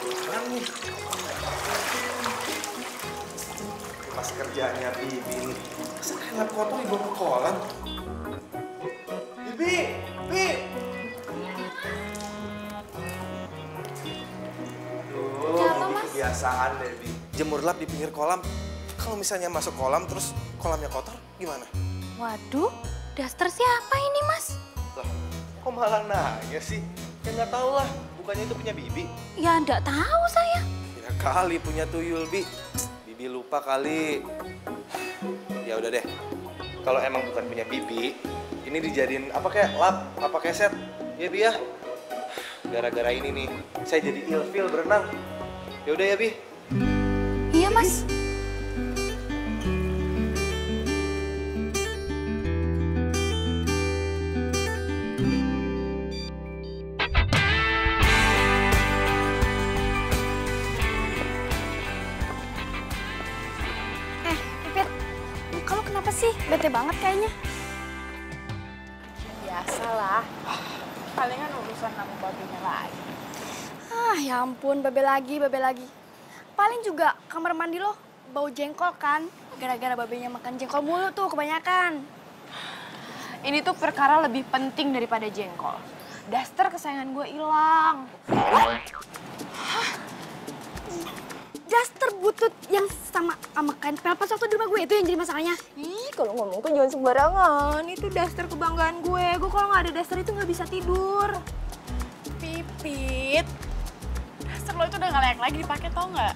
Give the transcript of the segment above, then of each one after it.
Sekarang nih. Pas kerjanya Bibi nih. Masa kayak kotor dibawa ke kolam? Bibi! Bibi! Kenapa, Ini Mas? kebiasaan deh, Bi. Jemur lap di pinggir kolam. Kalau misalnya masuk kolam terus kolamnya kotor, gimana? Waduh, daster siapa ini, Mas? Loh, kok malah nanya sih? Ya nggak tahu lah, bukannya itu punya Bibi. Ya nggak tahu saya. Ya kali punya tuyul, Bi. Bibi lupa kali. Ya udah deh, kalau emang bukan punya Bibi, ini dijadiin apa kayak lap, apa keset, ya Bi ya. Gara-gara ini nih, saya jadi ilfil berenang. Ya udah ya Bi. Iya, Mas. Pipit, muka lu kenapa sih? Bete banget kayaknya. Biasalah, palingan urusan sama babinya lagi. Ah, ya ampun, babe lagi. Paling juga kamar mandi lo bau jengkol kan? Gara-gara babenya makan jengkol mulu tuh kebanyakan. Ini tuh perkara lebih penting daripada jengkol. Daster kesayangan gue hilang. Daster butut yang sama kain pelpas waktu di rumah gue itu yang jadi masalahnya. Ih, kalau ngomong tuh jangan sembarangan. Itu daster kebanggaan gue. Gue kalau nggak ada daster itu nggak bisa tidur. Pipit, daster lo itu udah nggak layak lagi dipakai, tau nggak?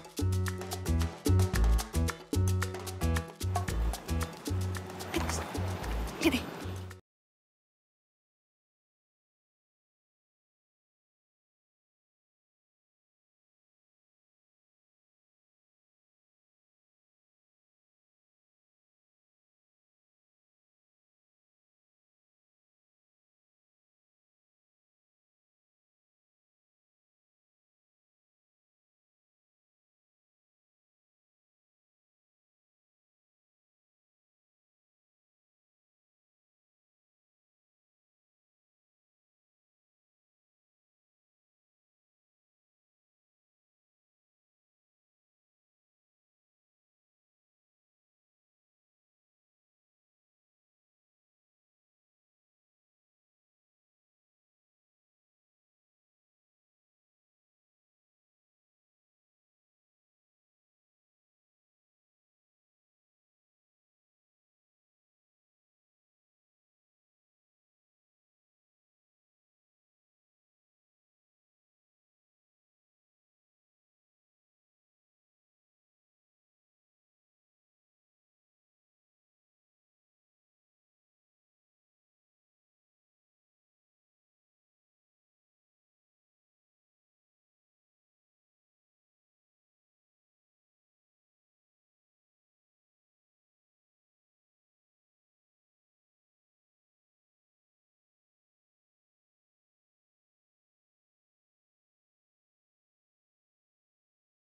Lihat deh.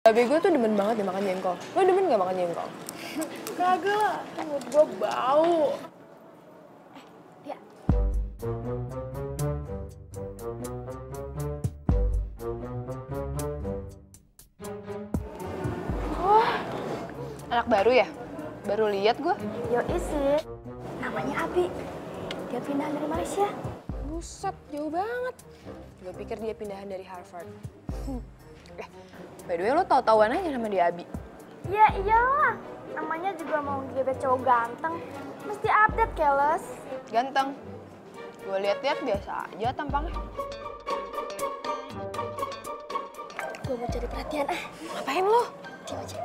Babe gue tuh demen banget deh makan jengkol. Lo demen nggak makan jengkol? Kagak lah, mulut gue bau. Ya. Anak baru ya? Baru lihat gue. Yo isi. Namanya Abi. Dia pindah dari Malaysia. Buset, jauh banget. Gue pikir dia pindahan dari Harvard. By the way, lo tau-tauan aja sama dia Abi. Ya iyalah. Namanya juga mau gebet cowok ganteng. Mesti update, keles. Ganteng. Gue lihat-lihat biasa aja tampangnya. Gue mau cari perhatian. Ngapain lo? Diam aja.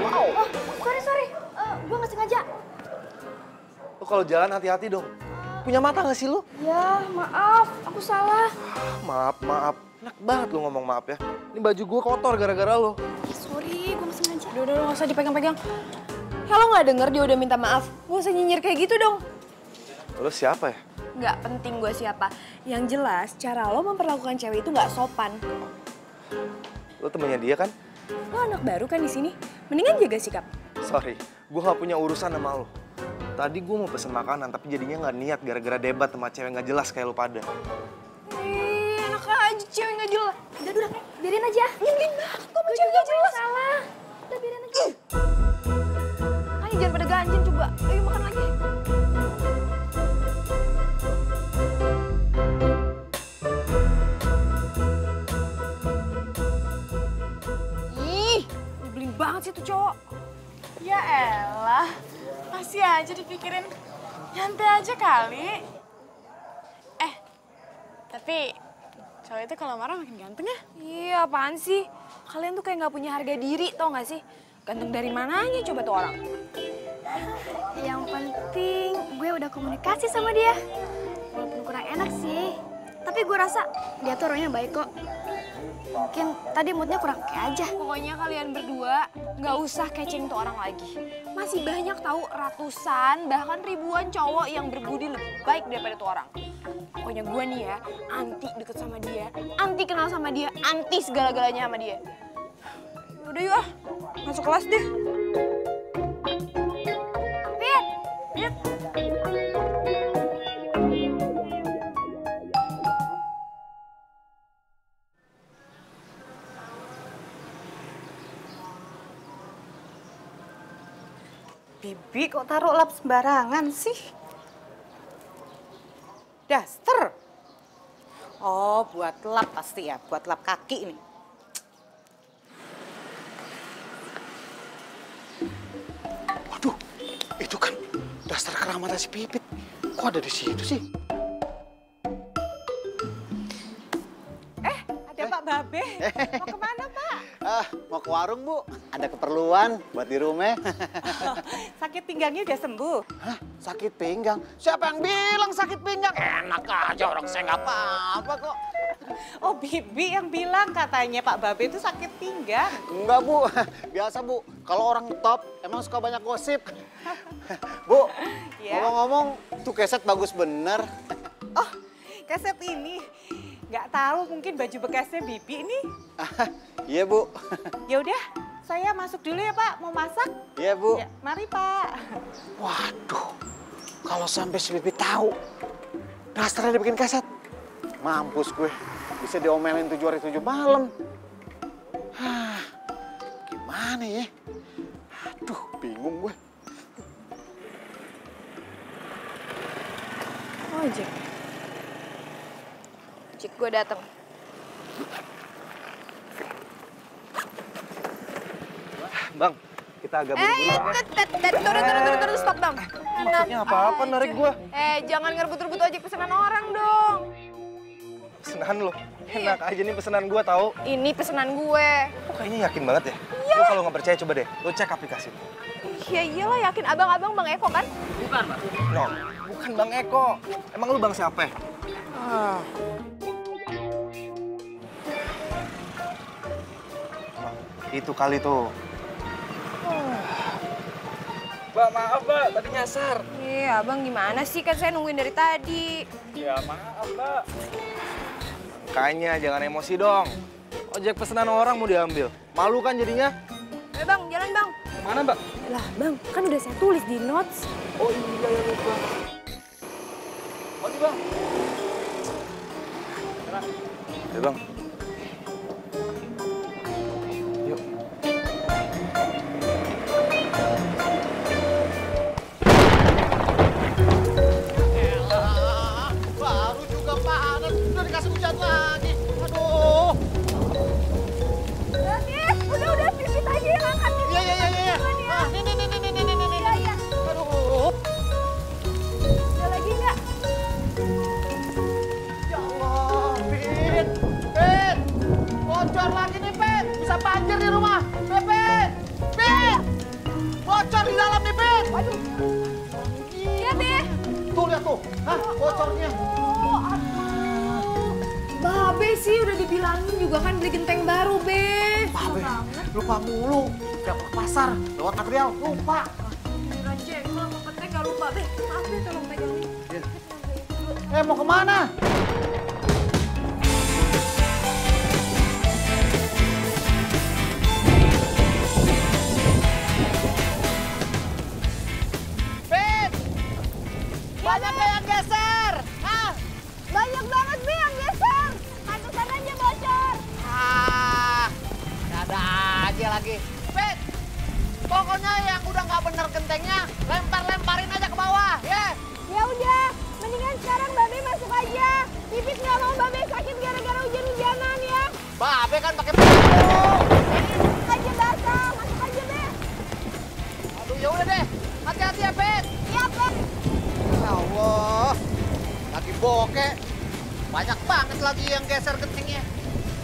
Wow. Oh, sorry. Gue nggak sengaja. Lu kalau jalan hati-hati dong. Punya mata nggak sih lu? Ya, maaf. Aku salah. Maaf. Enak banget lu ngomong maaf ya. Ini baju gue kotor gara-gara lo. Sorry, gue nggak sengaja. Udah, gak usah dipegang-pegang. Ya lo gak denger dia udah minta maaf. Gak usah nyinyir kayak gitu dong. Lu siapa ya? Gak penting gue siapa. Yang jelas, cara lo memperlakukan cewek itu gak sopan. Lu temennya dia kan? Lo anak baru kan di sini. Mendingan jaga sikap. Sorry, gue gak punya urusan sama lo. Tadi gue mau pesen makanan, tapi jadinya nggak niat gara-gara debat sama cewek nggak jelas kayak lu pada. Enak aja cewek nggak jelas. Udah, biarin aja. Nyebelin banget kok sama cewek nggak jelas. Salah. Udah biarin aja. Ayo jangan pada ganjen coba. Ayo makan lagi. Ih, nyebelin banget sih tuh cowok. Ya elah, masih aja dipikirin. Nyantai aja kali. Tapi cowok itu kalau marah makin ganteng ya? Iya, apaan sih? Kalian tuh kayak nggak punya harga diri, tau nggak sih? Ganteng dari mananya coba tuh orang? Yang penting gue udah komunikasi sama dia. Walaupun kurang enak sih, tapi gue rasa dia tuh orangnya baik kok. Mungkin tadi moodnya kurang oke aja. Pokoknya kalian berdua nggak usah keceng tuh orang lagi. Masih banyak tahu ratusan, bahkan ribuan cowok yang berbudi lebih baik daripada tuh orang. Pokoknya gue nih ya, anti deket sama dia, anti kenal sama dia, anti segala-galanya sama dia. Udah yuk ah, masuk kelas deh. Pit. Bibi kok taruh lap sembarangan sih? Daster. Oh, buat lap pasti ya, buat lap kaki ini. Waduh, itu kan daster keramatnya si Pipit. Kok ada di situ sih? Ada Pak Babe. Mau kemana, Pak? Mau ke warung, Bu. Ada keperluan buat di rumah. Sakit pinggangnya udah sembuh. Hah? Sakit pinggang? Siapa yang bilang sakit pinggang? Enak aja, orang saya nggak apa-apa kok. Oh, Bibi yang bilang katanya Pak Babe itu sakit pinggang. Enggak, Bu. Biasa, Bu. Kalau orang top emang suka banyak gosip. Bu, Ya. ngomong-ngomong, tuh keset bagus bener. Oh, kaset ini. Nggak tahu mungkin baju bekasnya Bibi ini. Iya, Bu. Ya udah, saya masuk dulu ya, Pak. Mau masak? Iya, Bu. Ya, mari, Pak. Waduh, kalau sampai si Bibi tahu, dasternya dibikin kaset. Mampus gue, bisa diomelin 7 hari 7 malam. Hah, gimana ya? Aduh, bingung gue. Ojek. Ojek gue dateng. Bang, kita agak buru-buru ya. Turun, stop dong. Maksudnya apa-apa narik gue? Jangan ngerebut-rebut ojek pesanan orang dong. Pesenan lo, enak aja nih pesenan gue tahu. Ini pesanan gue. Kok kayaknya yakin banget ya? Lo kalau nggak percaya coba deh, lo cek aplikasi. Ya iyalah yakin abang-abang Bang Eko kan? No, bukan Bang Eko. Emang lu Bang siapa? Itu kali tuh. Mbak, maaf Mbak, tadi nyasar. Iya, abang gimana sih? Kan saya nungguin dari tadi. Ya maaf Mbak. Makanya jangan emosi dong. Ojek pesanan orang mau diambil. Malu kan jadinya? Bang, jalan Bang. Mana Mbak? Lah Bang, kan udah saya tulis di notes. Oh iya ya lupa. Maju Bang. Ya Bang. Yuk. Baru juga panas, udah dikasih hujan lagi. Aduh. Udah, Pipit aja yang angkat. Iya. Ah, nih. Iya. Aduh. Ada lagi nggak? Ya Allah, Pit. Bocor lagi nih, Pit. Bisa banjir di rumah. Pit. Bocor di dalam nih, Pit. Waduh. Iya, Pit. Tuh, lihat tuh. Hah, bocornya. Babe sih udah dibilangin juga kan beli genteng baru, Be. Babe, lupa mulu. Udah ke pasar, lewat material, lupa. Raja, kalau mau petek gak lupa, Be. Maaf ya, tolong pegangin. Mau kemana? Pit! geser gentengnya.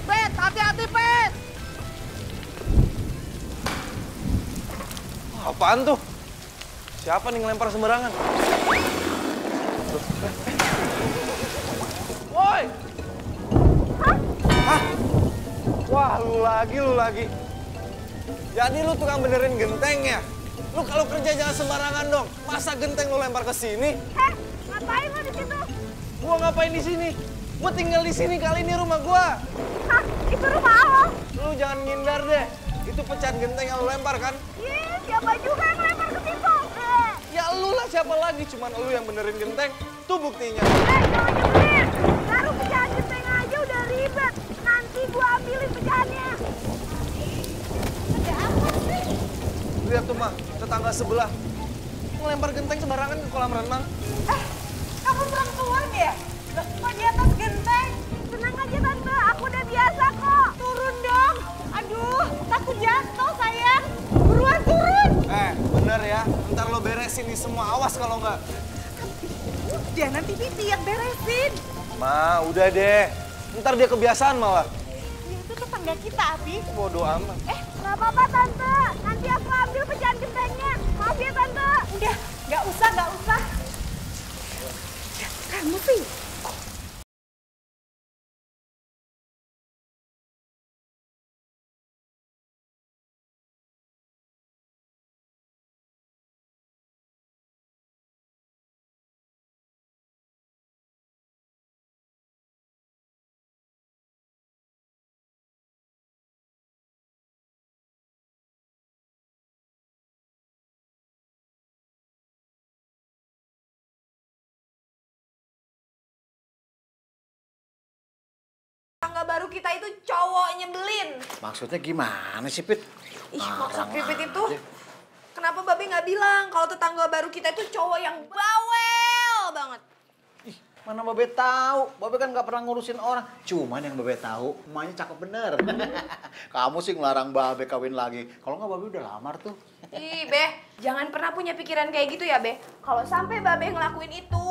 Pet, hati-hati Pet. Apaan tuh? Siapa nih ngelempar sembarangan? Woi! Hah? Wah, lu lagi. Jadi lu tukang benerin genteng ya? Lu kalau kerja jangan sembarangan dong. Masa genteng lu lempar ke sini? Ngapain lo di situ? Gua ngapain di sini? Gua tinggal di sini, kali ini rumah gua. Hah? Itu rumah lo? Lu jangan ngindar deh. Itu pecahan genteng yang lu lempar kan? Ih, siapa juga yang lempar ke situ? Ya lu lah, siapa lagi? Cuman lu yang benerin genteng. Tuh buktinya. Jangan nyebelin. Baru pecahan genteng aja udah ribet. Nanti gua ambilin pecahannya. Ada apa sih? Lihat tuh mah, tetangga sebelah. Ngelempar genteng sembarangan ke kolam renang. Kamu perempuan ya? Loh, kok di atas genteng? Tenang aja tante, aku udah biasa kok. Turun dong. Aduh, takut jatuh sayang. Buruan turun. Bener ya. Ntar lo beresin nih semua, awas kalau nggak. Udah, nanti Bibi yang beresin. Ma, udah deh. Ntar dia kebiasaan malah. Ya, itu tetangga kita, Abi. Bodoh amat. Nggak apa-apa tante, nanti aku ambil pecahan gentengnya. Maaf ya tante. Udah, nggak usah. Kamu sih. Tangga baru kita itu cowok nyebelin. Maksudnya gimana sih, Pit? Ih, maksud Ngarang Pipit itu, aja. kenapa Babe nggak bilang kalau tetangga baru kita itu cowok yang bawel banget? Ih, mana Babe tahu? Babe kan nggak pernah ngurusin orang. Cuman yang Babe tahu, emaknya cakep bener. Kamu sih ngelarang Babe kawin lagi. Kalau nggak Babe udah lamar tuh. Ih, Be, jangan pernah punya pikiran kayak gitu ya, Be. Kalau sampai Babe ngelakuin itu,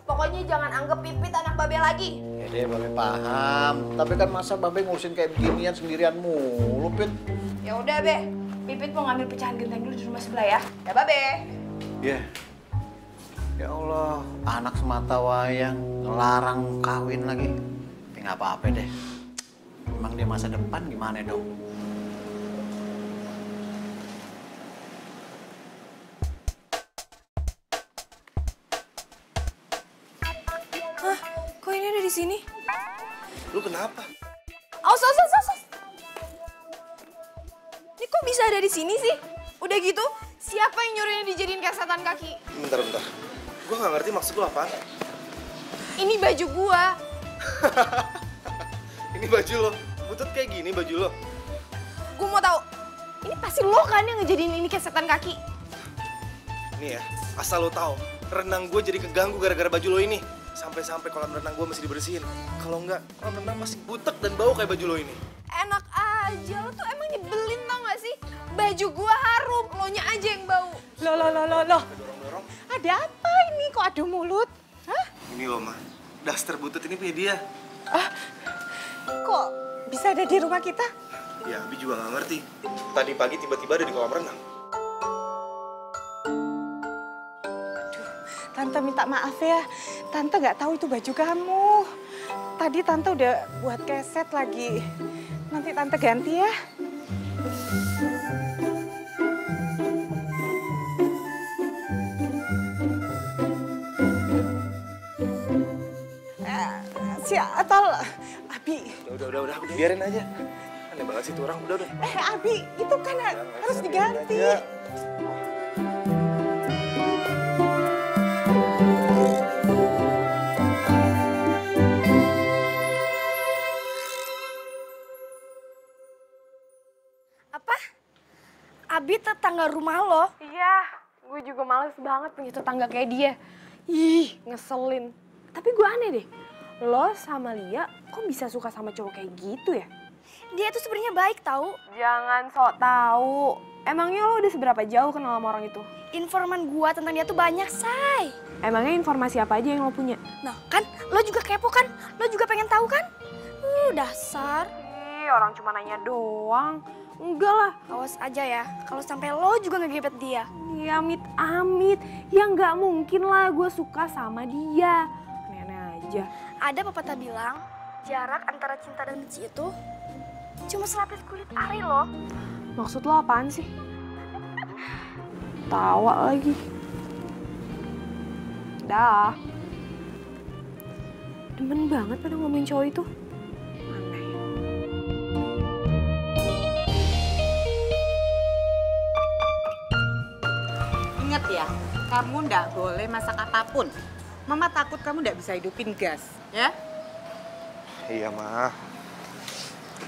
pokoknya jangan anggap Pipit anak Babe lagi. Ya deh, Babe paham. Tapi kan masa Babe ngurusin kayak beginian sendirian mulu, Pit? Ya udah, Be. Pipit mau ngambil pecahan genteng dulu di rumah sebelah ya. Ya, Babe. Iya. Ya Allah, anak semata wayang ngelarang kawin lagi. Tapi nggak apa-apa deh. Emang dia masa depan gimana dong? Hah? Kok ini ada di sini? Lu kenapa? Aus. Ini kok bisa ada di sini sih? Udah gitu, siapa yang nyuruhnya dijadiin kayak setan kaki? Bentar. Gua nggak ngerti maksud lu apaan. Ini baju gua. Ini baju lo. Butut kayak gini baju lo. Gua mau tahu. Ini pasti lo kan yang ngejadiin ini kayak setan kaki? Nih ya, asal lo tahu, renang gue jadi keganggu gara-gara baju lo ini. Sampai-sampai kolam renang gue mesti dibersihin. Kalau enggak, kolam renang masih butek dan bau kayak baju lo ini. Enak aja, lo tuh emang nyebelin tau gak sih? Baju gua harum, lo nya aja yang bau. Loh. Dorong-dorong. Ada apa ini? Kok adu mulut? Hah? Ini lo, Ma. Daster butut ini punya dia. Kok bisa ada di rumah kita? Ya, Abi juga nggak ngerti. Tadi pagi tiba-tiba ada di kolam renang. Tante minta maaf ya. Tante nggak tahu itu baju kamu. Tadi Tante udah buat keset lagi. Nanti Tante ganti ya. Si Atol, Abi. Udah. Biarin aja. Aneh banget sih tuh orang. Udah. Abi, itu kan harus diganti. Apa? Abi tetangga rumah lo? Iya, gue juga males banget punya tetangga kayak dia. Ih, ngeselin. Tapi gue aneh deh, lo sama Lia kok bisa suka sama cowok kayak gitu ya? Dia tuh sebenarnya baik tahu. Jangan sok tahu. Emangnya lo udah seberapa jauh kenal sama orang itu? Informan gua tentang dia tuh banyak, Say. Emangnya informasi apa aja yang lo punya? Nah, kan lo juga kepo kan? Lo juga pengen tahu kan? Dasar. Ih, orang cuma nanya doang. Enggak lah. Awas aja ya, kalau sampai lo juga ngegebet dia. Ya amit-amit. Ya nggak mungkin lah gue suka sama dia. Aneh-aneh aja. Ada pepatah bilang, jarak antara cinta dan benci itu cuma selapis kulit ari loh. Maksud lo apaan sih? Tawa lagi. Dah. Demen banget pada ngomongin cowok itu. Aneh. Ingat ya, kamu ndak boleh masak apapun. Mama takut kamu ndak bisa hidupin gas, ya? Iya, Ma.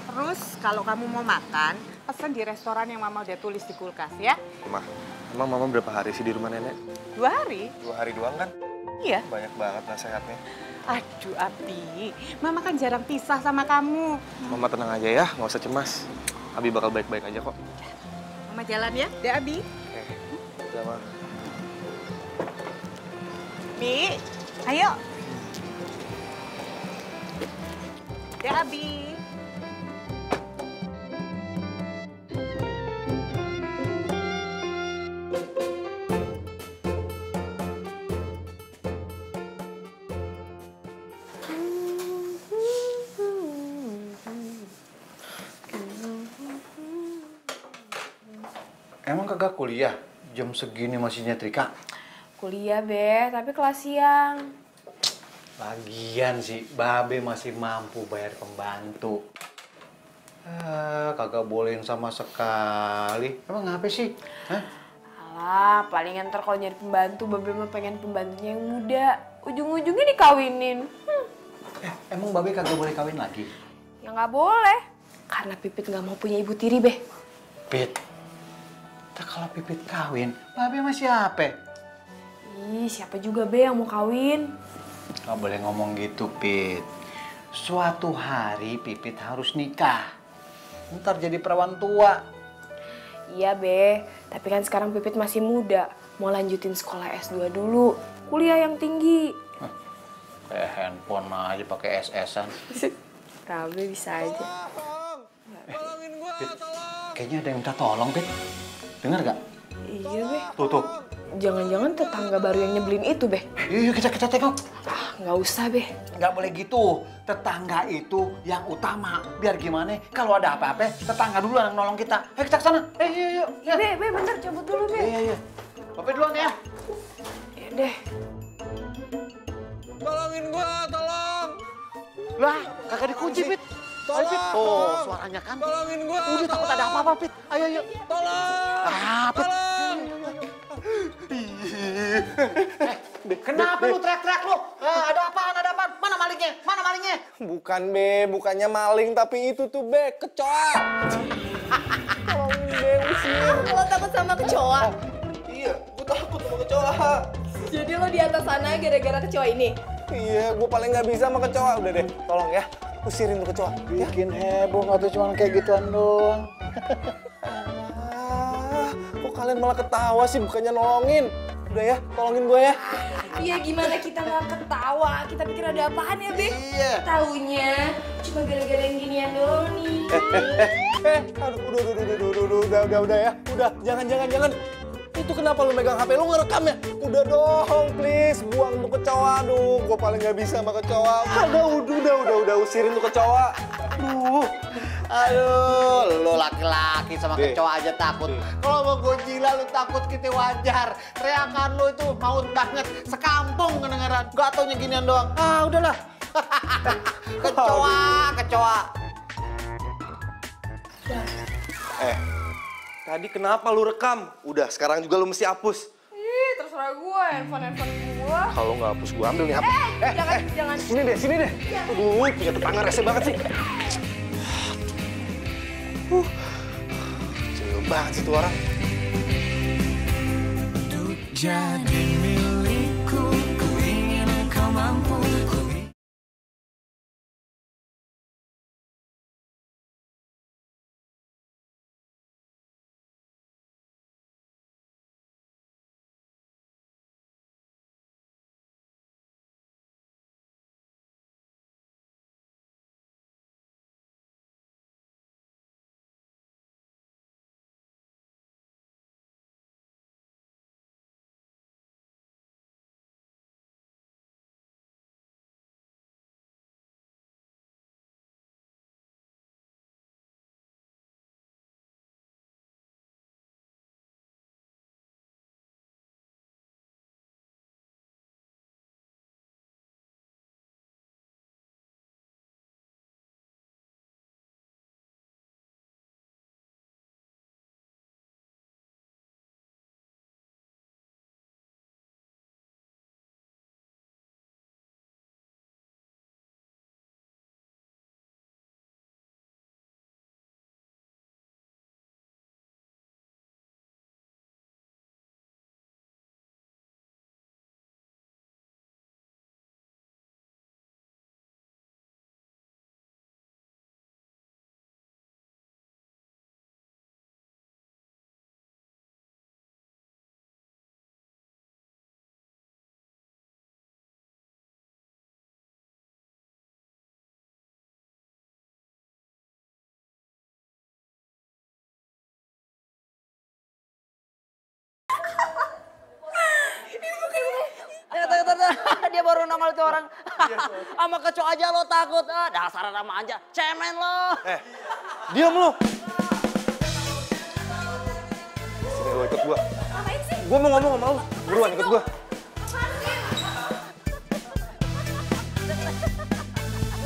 Terus kalau kamu mau makan, pesan di restoran yang Mama udah tulis di kulkas, ya? Ma, emang Mama berapa hari sih di rumah nenek? 2 hari? 2 hari doang kan? Iya. Banyak banget nasihatnya. Aduh, Abi. Mama kan jarang pisah sama kamu. Mama tenang aja ya, nggak usah cemas. Abi bakal baik-baik aja kok. Mama jalan ya, deh Abi. Oke, udah, Ma. Bi, ayo. Deh Abi. Emang kagak kuliah? Jam segini masih nyetrika? Kuliah, Be, tapi kelas siang. Lagian sih, Babe masih mampu bayar pembantu. Kagak bolehin sama sekali. Emang ngapa sih? Hah? Alah, paling ntar kalau nyari pembantu, Babe mah pengen pembantunya yang muda. Ujung-ujungnya dikawinin. Emang Babe kagak boleh kawin lagi? Ya nggak boleh. Karena Pipit nggak mau punya ibu tiri, Be. Pit, kalau Pipit kawin, Babe sama siapa? Ih, siapa juga, Be, yang mau kawin? Gak boleh ngomong gitu, Pit. Suatu hari Pipit harus nikah. Ntar jadi perawan tua. Iya, Be. Tapi kan sekarang Pipit masih muda. Mau lanjutin sekolah S2 dulu. Kuliah yang tinggi. Kayak handphone aja pakai SS-an. Be bisa aja. Pit, kayaknya ada yang minta tolong, Pit. Dengar gak? Iya, Be. Tuh. Jangan-jangan tetangga baru yang nyebelin itu, Be. Yuk, kita tengok. Ah, nggak usah, Be. Nggak boleh gitu. Tetangga itu yang utama. Biar gimana, kalau ada apa-apa, tetangga dulu yang nolong kita. Ayo kita ke sana. Yuk. Ya, Be, bentar, cabut dulu, Be. Iya. Bapak duluan ya. Ya deh. Tolongin gua, tolong! Lah, kagak dikunci, Pit. Ayo, Pit. Oh, suaranya kan. Tolongin gua! Udah takut ada apa-apa, Pit. Ayo. Tolong! Ah, Pit. Kenapa lu teriak-teriak lu? Ada apaan? Mana malingnya? Bukan, Be. Bukannya maling, tapi itu tuh, Be. Kecoa! Tolongin, Be. Usir. Lo takut sama kecoa? Iya, gua takut sama kecoa. Jadi lo di atas sana gara-gara kecoa ini? Iya, gua paling nggak bisa sama kecoa. Udah deh, tolong ya. Usirin tuh kecoa. Ya. Bikin heboh atau cuma kayak gituan doang. Kok kalian malah ketawa sih, bukannya nolongin? Udah ya, tolongin gue ya. Iya, gimana kita nggak ketawa? Kita pikir ada apaan ya, Be? Iya. Taunya cuma gara-gara yang ginian doang nih. Aduh, udah ya. Udah, jangan. Itu kenapa lu megang HP lu ngerekam ya? Udah dong, please, buang tuh kecoa. Aduh, gue paling nggak bisa sama kecoa. Udah, usirin tuh kecoa. Aduh, lu laki-laki sama Be. kecoa aja takut. Kalau mau Godzilla lu takut kita wajar. Teriakan lu itu maut banget. Sekampung kedengeran. Gak taunya ginian doang. Ah, udahlah. Kecoa. Tadi kenapa lu rekam? Udah, sekarang juga lu mesti hapus. Ih, terserah gue, handphone gue. Kalau nggak hapus, gue ambil nih HP. Jangan. Sini deh. Aduh, punya tetangga rese banget sih. Kecil banget sih tuh orang. Jadi milikku, ku ingin kau mampu nongol tuh orang. Sama kecoa aja lo takut. Dasar anak manja, cemen lo. Diam lo. Sini lo ikut gua. Ngapain sih? Gua mau ngomong sama lo. Buruan ikut gua.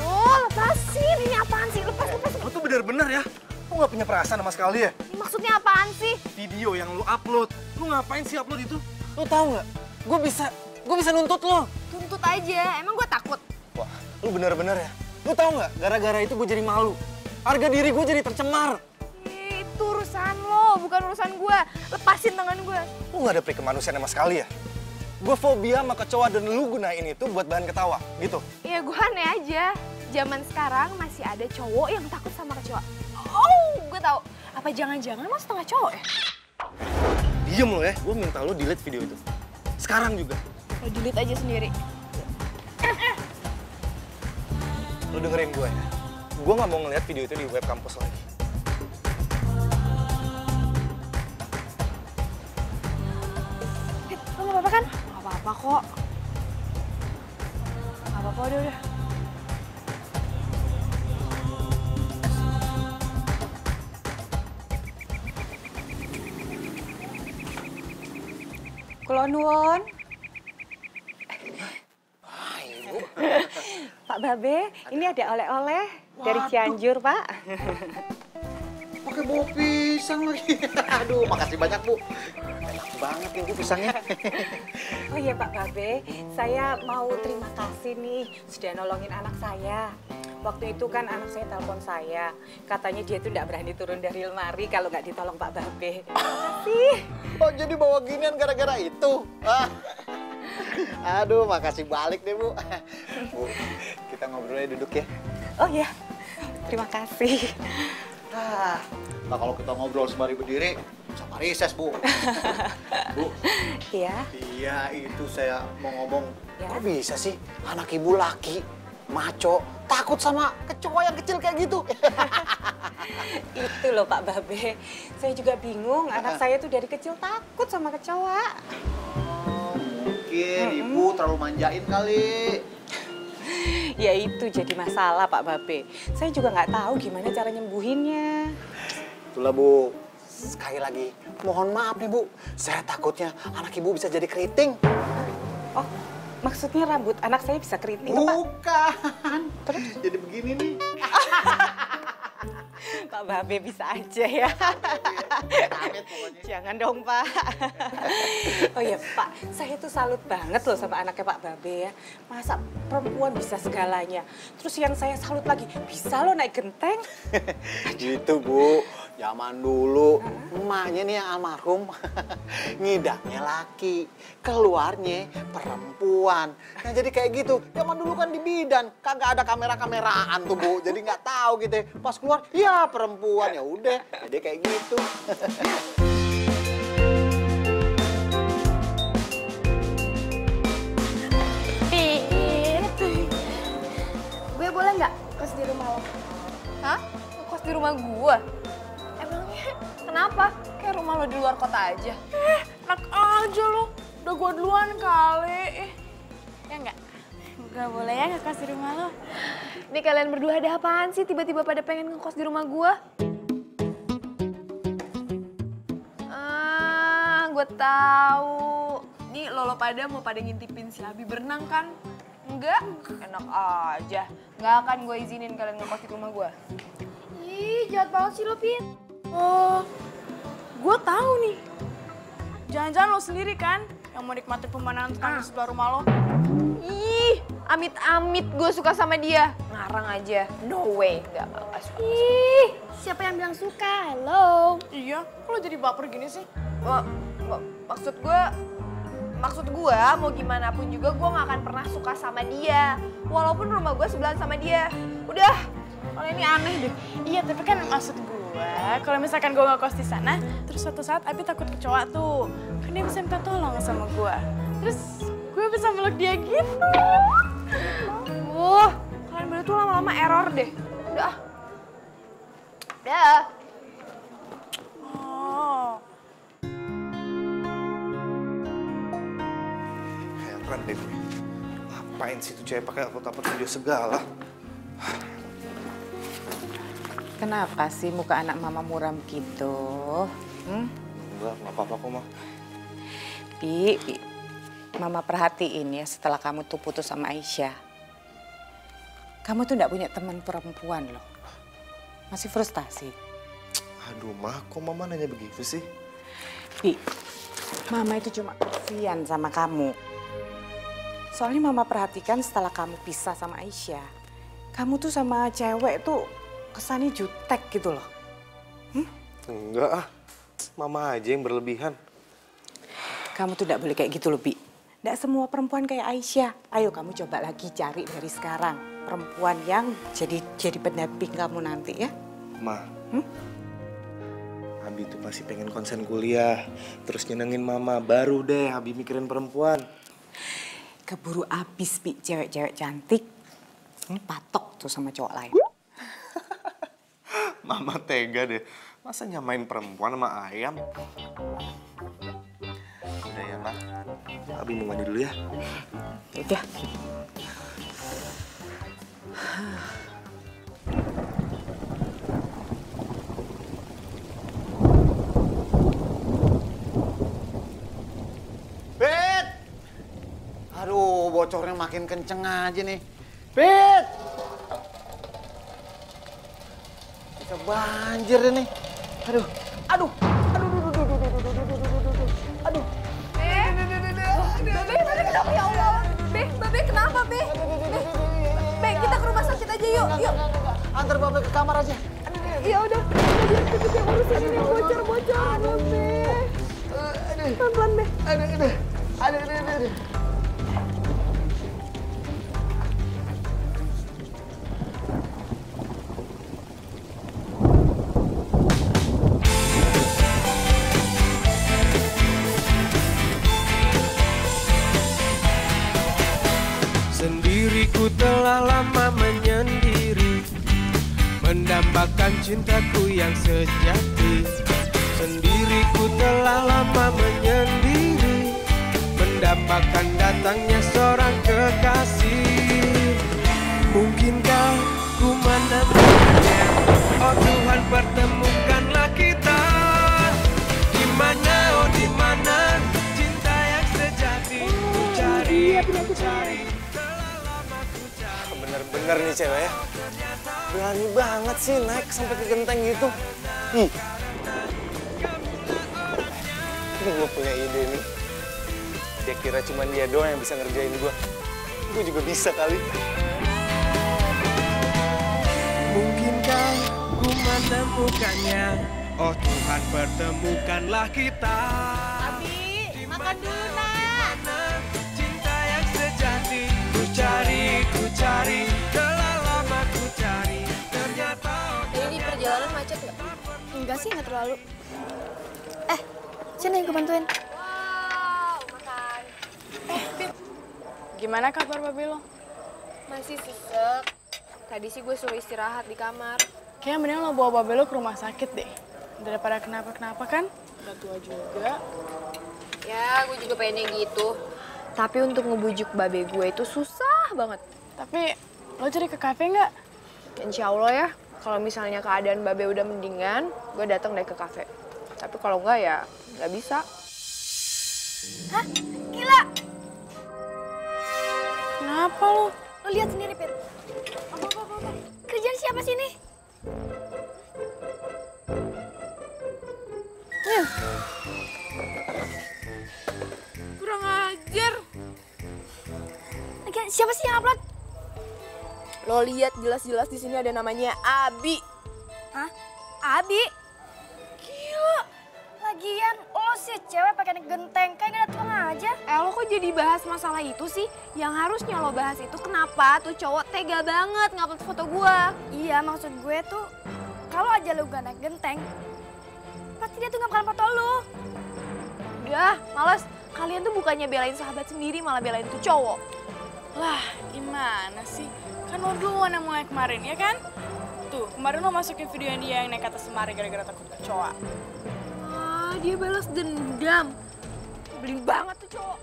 Oh, lepasin. Ini apaan sih? Lepas. Lo tuh bener-bener ya. Lo gak punya perasaan sama sekali ya? Ini maksudnya apaan sih? Video yang lo upload. Lo ngapain sih upload itu? Lo tahu nggak? Gue bisa nuntut lo. Tuntut aja. Emang gue takut? Wah, lo bener-bener ya. Lo tahu nggak? Gara-gara itu gue jadi malu. Harga diri gue jadi tercemar. Itu urusan lo, bukan urusan gue. Lepasin tangan gue. Lo nggak ada kemanusiaan sama sekali ya? Gue fobia sama kecoa dan lu gunain itu buat bahan ketawa, gitu. Ya gue aneh aja. Zaman sekarang masih ada cowok yang takut sama kecoa. Oh, gue tahu. Apa jangan-jangan lo setengah cowok ya? Diem lo ya, gue minta lo delete video itu. Sekarang juga. Lo delete aja sendiri. Lo dengerin gue ya. Gue nggak mau ngeliat video itu di web kampus lagi. Lo gak apa-apa kan? Gak apa-apa kok. Gak apa-apa, udah. Kula nuwun. Pak Babe, ini ada oleh-oleh dari Cianjur, Pak. Pakai bau pisang lagi. Aduh, makasih banyak, Bu. Enak banget ini pisangnya. Oh iya Pak Babe, saya mau terima kasih nih sudah nolongin anak saya. Waktu itu kan anak saya telepon saya, katanya dia tuh nggak berani turun dari lemari kalau nggak ditolong Pak Babe. Makasih. Oh, jadi bawa ginian gara-gara itu? Aduh, makasih balik deh, Bu. Bu, kita ngobrolnya duduk ya. Oh iya, terima kasih. Nah, kalau kita ngobrol sembari berdiri, sama rises, Bu. Bu. Iya. Iya, itu saya mau ngomong. Ya. Kok bisa sih anak ibu laki, maco, takut sama kecoa yang kecil kayak gitu? Itu loh Pak Babe, saya juga bingung. Anak saya tuh dari kecil takut sama kecoa. Mungkin ibu terlalu manjain kali. Ya itu jadi masalah Pak Babe. Saya juga nggak tahu gimana cara nyembuhinnya. Itulah Bu, sekali lagi mohon maaf nih Bu. Saya takutnya anak ibu bisa jadi keriting. Oh, maksudnya rambut anak saya bisa keriting, Pak? Bukan. Terus? Jadi begini nih. Pak Babe bisa aja ya. Jangan dong Pak. Oh ya Pak, saya tuh salut banget loh sama anaknya Pak Babe ya. Masa perempuan bisa segalanya. Terus yang saya salut lagi, bisa loh naik genteng. Gitu Bu, zaman dulu emaknya nih yang almarhum ngidamnya laki, keluarnya perempuan. Nah jadi kayak gitu, zaman dulu kan di bidan kagak ada kamera-kameraan tuh Bu, jadi nggak tahu gitu. Pas keluar, ya perempuan, ya udah, jadi kayak gitu. Gue boleh nggak kos di rumah lo? Hah? Ngekos di rumah gua? Emangnya kenapa? Kayak rumah lo di luar kota aja. Enak aja lo. Udah gua duluan kali. Ya enggak? Gak boleh ya ngekos di rumah lo. Ini kalian berdua ada apaan sih tiba-tiba pada pengen ngekos di rumah gua? Gue tahu. Nih lo pada mau pada ngintipin si Abi berenang kan? Enggak? Enak aja. Nggak akan gue izinin kalian ngekos di rumah gua. Ih, jahat banget sih lo, Pin. Oh, gue tahu nih. Jangan-jangan lo sendiri kan yang mau nikmatin pemandangan tetangga sebelah rumah lo? Ih, amit-amit gue suka sama dia. Ngarang aja. No way. Nggak suka. Ih, siapa yang bilang suka? Hello. Iya, kok lo jadi baper gini sih? Maksud gue mau gimana pun juga gue gak akan pernah suka sama dia. Walaupun rumah gue sebelahan sama dia. Udah, kalau ini aneh deh. Iya, tapi kan maksud gue, kalau misalkan gue ngekos di sana, terus suatu saat Abi takut kecoa tuh, kan dia bisa minta tolong sama gue. Terus gue bisa meluk dia gitu. Kalian berdua tuh lama-lama error deh. Udah. Udah. Oh. Heran deh gue. Apa Ngapain sih tuh cewek pakai upload video segala? Kenapa sih muka anak mama muram gitu? Enggak apa-apa kok, Ma. Pi, mama perhatiin ya setelah kamu tuh putus sama Aisyah. Kamu tuh nggak punya teman perempuan loh. Masih frustasi. Aduh, Ma, kok Mama nanya begitu sih? Pi, mama itu cuma kasihan sama kamu. Soalnya mama perhatikan setelah kamu pisah sama Aisyah, kamu tuh sama cewek tuh kesannya jutek gitu loh. Enggak ah, Mama aja yang berlebihan. Kamu tuh tidak boleh kayak gitu loh, Bi. Tidak semua perempuan kayak Aisyah. Ayo kamu coba lagi cari dari sekarang perempuan yang jadi pendamping kamu nanti ya. Ma, Abi tuh masih pengen konsen kuliah, terus nyenengin Mama, baru deh Abi mikirin perempuan. Keburu abis, Bi, cewek-cewek cantik patok tuh sama cowok lain. Mama tega deh, masa nyamain perempuan sama ayam? Udah ya, Ma. Abi mau mandi dulu ya. Udah. Bet! Aduh, bocornya makin kenceng aja nih. Bet! Bisa banjir nih. Aduh, aduh, aduh, aduh. Be kenapa ya Allah? Be kenapa Be? Be kita ke rumah sakit aja yuk. Antar Babe ke kamar aja. Ya udah, biar cepet yang urusin ini bocor-bocor Be. Pelan-pelan Be. Aduh. Sendiriku telah lama menyendiri, mendambakan cintaku yang sejati. Sendiriku telah lama menyendiri, mendambakan datangnya seorang kekasih. Mungkinkah ku menemukannya? Oh Tuhan, pertemukanlah kita. Di mana, oh di mana cinta yang sejati? Ku cari. Bener-bener nih cewek ya. Berani banget sih naik sampai ke genteng gitu. Ini gue punya ide nih. Dia kira cuma dia doang yang bisa ngerjain gue. Gue juga bisa kali. Mungkinkah ku menemukannya? Oh Tuhan, pertemukanlah kita. Abi, makan dulu nak. Cinta yang sejati. Ku cari, telah lama ku cari. Ternyata Ini perjalanan macet nggak? Enggak sih, nggak terlalu. Sini gue bantuin. Makan. Gimana kabar Babe lo? Masih sesek. Tadi sih gue suruh istirahat di kamar. Kayaknya mending lo bawa Babe lo ke rumah sakit deh. Daripada kenapa-kenapa kan? Udah tua juga. Ya, gue juga pengennya gitu. Tapi untuk ngebujuk babe gue itu susah banget. Tapi lo cari ke kafe nggak? Insya Allah ya, kalau misalnya keadaan babe udah mendingan, gue datang deh ke kafe. Tapi kalau enggak ya nggak bisa. Hah? Gila! Kenapa lo? Lo lihat sendiri, Pit. Apa? Kerjaan siapa sih ini? Kurang ajar. Lagian siapa sih yang upload? Lo lihat jelas-jelas di sini ada namanya Abi. Hah? Abi? Gila! Lagian lo sih cewek pakai naik genteng, kayak gak datang aja. Lo kok jadi bahas masalah itu sih? Yang harusnya lo bahas itu kenapa tuh cowok tega banget ngupload foto gue. Iya, maksud gue tuh kalau aja lo gak naik genteng, pasti dia tuh gak bakalan foto lo. Udah, males. Kalian tuh bukannya belain sahabat sendiri, malah belain tuh cowok. Lah, gimana sih? Kan lo duluan yang mulai kemarin, ya kan? Tuh, kemarin lo masukin video yang dia yang naik atas semari gara-gara takut kecoa. Ah, dia balas dendam. Beli banget tuh cowok.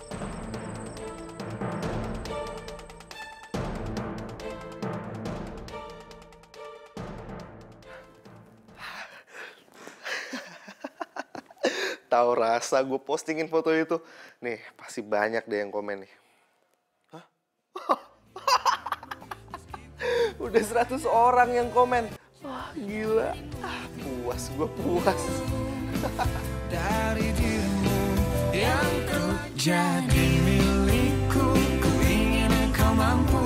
Tahu rasa gue postingin foto itu. Nih, pasti banyak deh yang komen nih. Hah? Udah 100 orang yang komen. Wah, gila. Puas, gue puas. Dari dirimu yang ku jadi milikku, ku ingin kau mampu.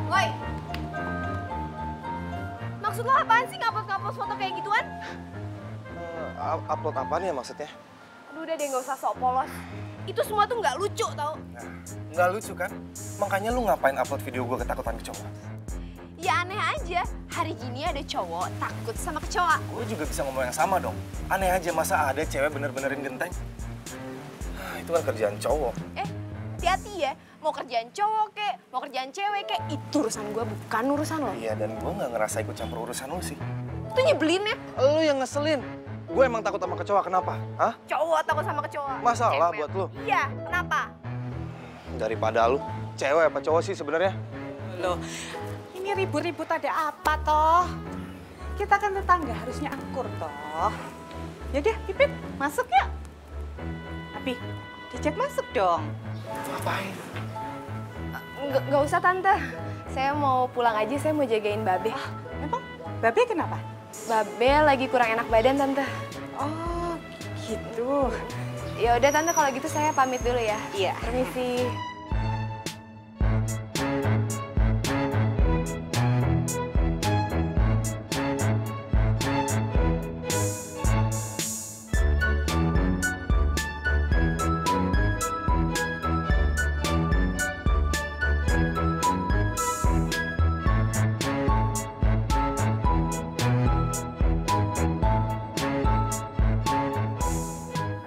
Woi, maksud lo apaan sih ngupload foto kayak gituan? Upload apaan ya maksudnya? Aduh udah deh, nggak usah sok polos. Itu semua tuh nggak lucu tau. Nah, nggak lucu kan? Makanya lu ngapain upload video gue ketakutan kecoa? Ya aneh aja, hari gini ada cowok takut sama kecoa. Gue juga bisa ngomong yang sama dong. Aneh aja masa ada cewek bener-benerin genteng? Itu kan kerjaan cowok. Hati-hati ya, mau kerjaan cowok kek, mau kerjaan cewek kek, itu urusan gue bukan urusan lo. Iya, dan gue nggak ngerasa ikut campur urusan lu sih. Itu nyebelin ya. Lu yang ngeselin. Gue emang takut sama kecoa, kenapa? Hah? Cowok takut sama kecoa. Masalah Cewek. buat lu? Iya, kenapa? Daripada lu, cewek apa cowok sih sebenarnya? Loh, ini ribut-ribut ada apa toh? Kita kan tetangga, harusnya akur toh. Yaudah, Pipit, masuk yuk. Tapi, diajak masuk dong. Ngapain? Nggak usah tante, saya mau pulang aja, saya mau jagain Babe. Emang Babe kenapa? Babe lagi kurang enak badan tante. Oh, gitu. Ya udah tante, kalau gitu saya pamit dulu ya. Iya. Permisi.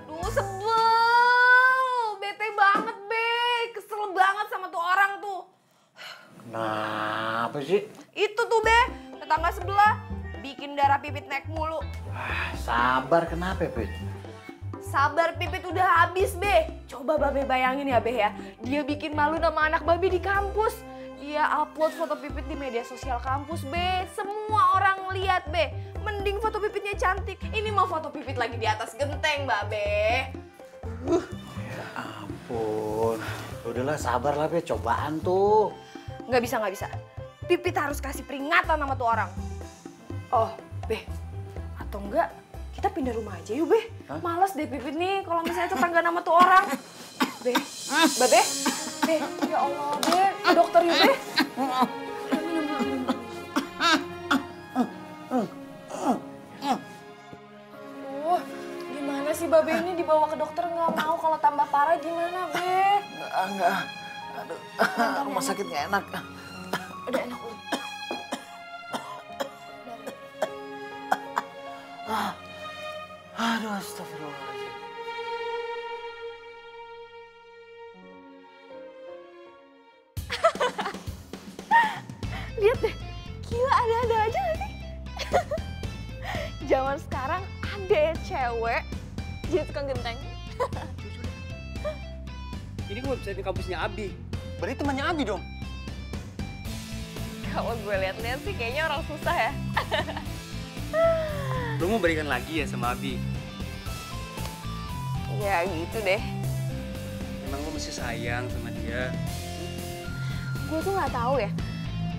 Aduh, sebel. Bete banget, Be. Kesel banget sama tuh orang tuh. Kenapa sih? Itu tuh, Be. Tetangga sebelah. Bikin darah Pipit naik mulu. Sabar, kenapa, Pit? Sabar Pipit udah habis, Be. Coba Babe bayangin ya, Be ya. Dia bikin malu nama anak Babe di kampus. Dia upload foto Pipit di media sosial kampus, Be. Semua orang lihat, Be. Mending foto Pipitnya cantik. Ini mau foto Pipit lagi di atas genteng, Babe. Ya ampun. Udahlah, sabar lah, Be. Cobaan tuh. Nggak bisa. Pipit harus kasih peringatan sama tuh orang. Oh, Be. Atau enggak, kita pindah rumah aja yuk, Be. Males deh Pipit nih kalau misalnya tetangga nama tuh orang. Be, Babe. Be, ya Allah, Be. Ke dokter yuk, Be. gimana, Be? Enggak. Aduh, rumah sakit nggak enak. Udah enak, udah. Aduh, astagfirullahaladzim. Lihat deh, gila ada-ada aja gak sih? Zaman sekarang ada ya cewek jadi tukang genteng. Ini gue bisa di kampusnya Abi. Berarti temannya Abi dong. Kalau gue lihat-lihat sih kayaknya orang susah ya. Lu mau balikan lagi ya sama Abi? Ya gitu deh. Emang lu masih sayang sama dia? Gue tuh nggak tahu ya.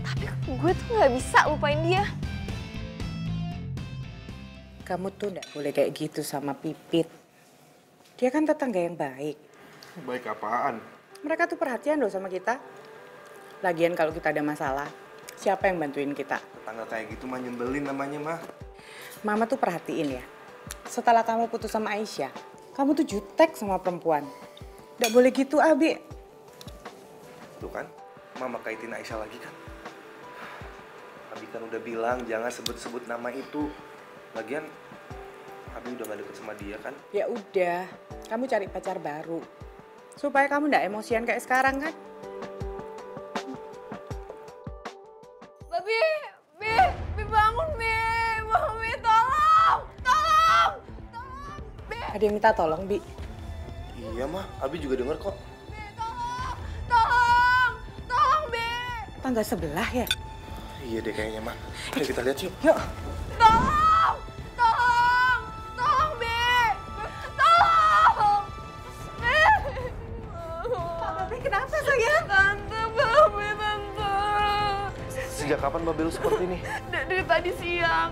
Tapi gue tuh nggak bisa lupain dia. Kamu tuh nggak boleh kayak gitu sama Pipit. Dia kan tetangga yang baik. Baik apaan? Mereka tuh perhatian loh sama kita. Lagian kalau kita ada masalah, siapa yang bantuin kita? Tetangga kayak gitu mah nyebelin namanya mah. Mama tuh perhatiin ya. Setelah kamu putus sama Aisyah, kamu tuh jutek sama perempuan. Nggak boleh gitu, Abi. Tuh kan, Mama kaitin Aisyah lagi kan. Abi kan udah bilang jangan sebut-sebut nama itu. Lagian, Abi udah gak deket sama dia kan. Ya udah, kamu cari pacar baru. Supaya kamu nggak emosian kayak sekarang kan. Bi bangun, Bi. Bi, tolong. Ada yang minta tolong, Bi. Iya mah, Abi juga denger kok. Tolong, Bi. Tangga sebelah ya? Iya deh kayaknya mah. Ayo kita lihat yuk. Yuk. Tolong, Bi. Tolong. Tapi kenapa sayang? Tante, Babe, Tante. Sejak kapan Babe lu seperti ini? Dari tadi siang.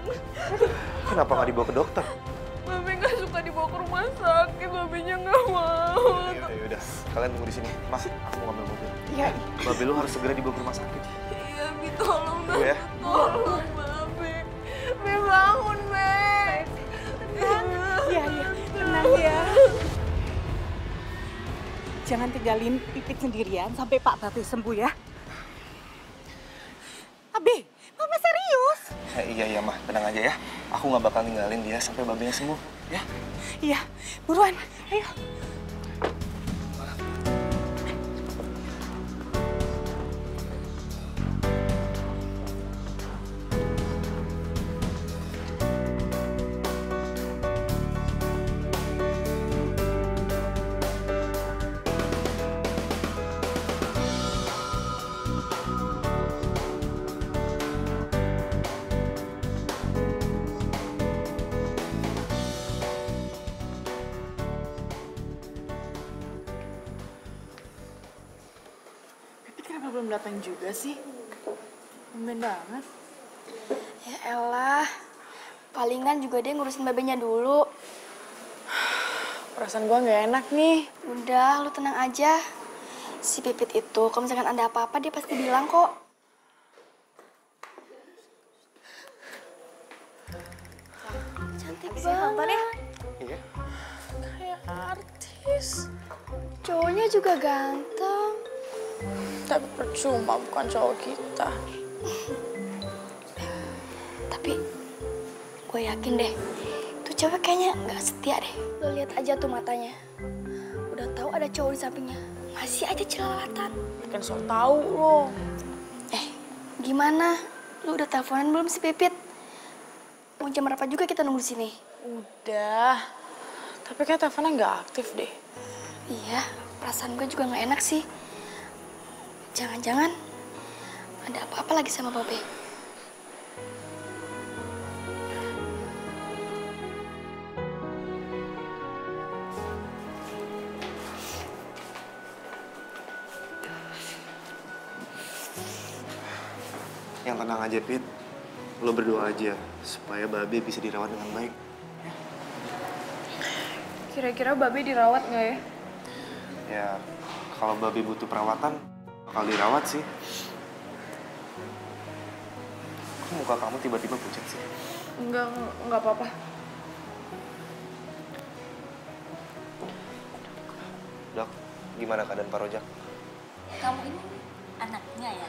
Kenapa gak dibawa ke dokter? Babe nggak suka dibawa ke rumah sakit, Babenya nggak mau. Yaudah, kalian tunggu di sini. Mas, aku ngambil mobil. Iya. Babe lu harus segera dibawa ke rumah sakit. Iya, Bi, tolong, Tunggu ya. Tolong, Babe. Bi, bangun, Be. Iya, tenang ya. Jangan tinggalin Pipit sendirian sampai Pak Babe sembuh ya. Abi, Mama serius? Iya, Mah. Tenang aja ya. Aku gak bakal ninggalin dia sampai babenya sembuh, ya? Iya, buruan. Ayo. Kenapa belum datang juga sih? Tumben banget. Ya elah, palingan juga dia ngurusin babenya dulu. Perasaan gua nggak enak nih. Udah, lu tenang aja. Si Pipit itu, kalau misalkan ada apa-apa dia pasti bilang kok. Cantik banget. Iya. Kayak artis. Cowoknya juga ganteng. Tapi percuma, bukan cowok kita. Tapi gue yakin deh, tuh cewek kayaknya nggak setia deh. Lo lihat aja tuh matanya. Udah tahu ada cowok di sampingnya, masih aja celalatan. Kan sok tahu lo. Gimana? Lu udah teleponan belum si Pipit? Mau jam berapa juga kita nunggu di sini? Udah. Tapi kayak teleponnya nggak aktif deh. Iya, perasaan gue juga nggak enak sih. Jangan-jangan ada apa-apa lagi sama Babe. Yang tenang aja, Pit. Lo berdoa aja supaya Babe bisa dirawat dengan baik. Kira-kira Babe dirawat nggak ya? Ya, kalau Babe butuh perawatan, bakal dirawat sih. Kok muka kamu tiba-tiba pucat sih? Enggak apa-apa. Dok, gimana keadaan Pak Rojak? Kamu ini anaknya ya?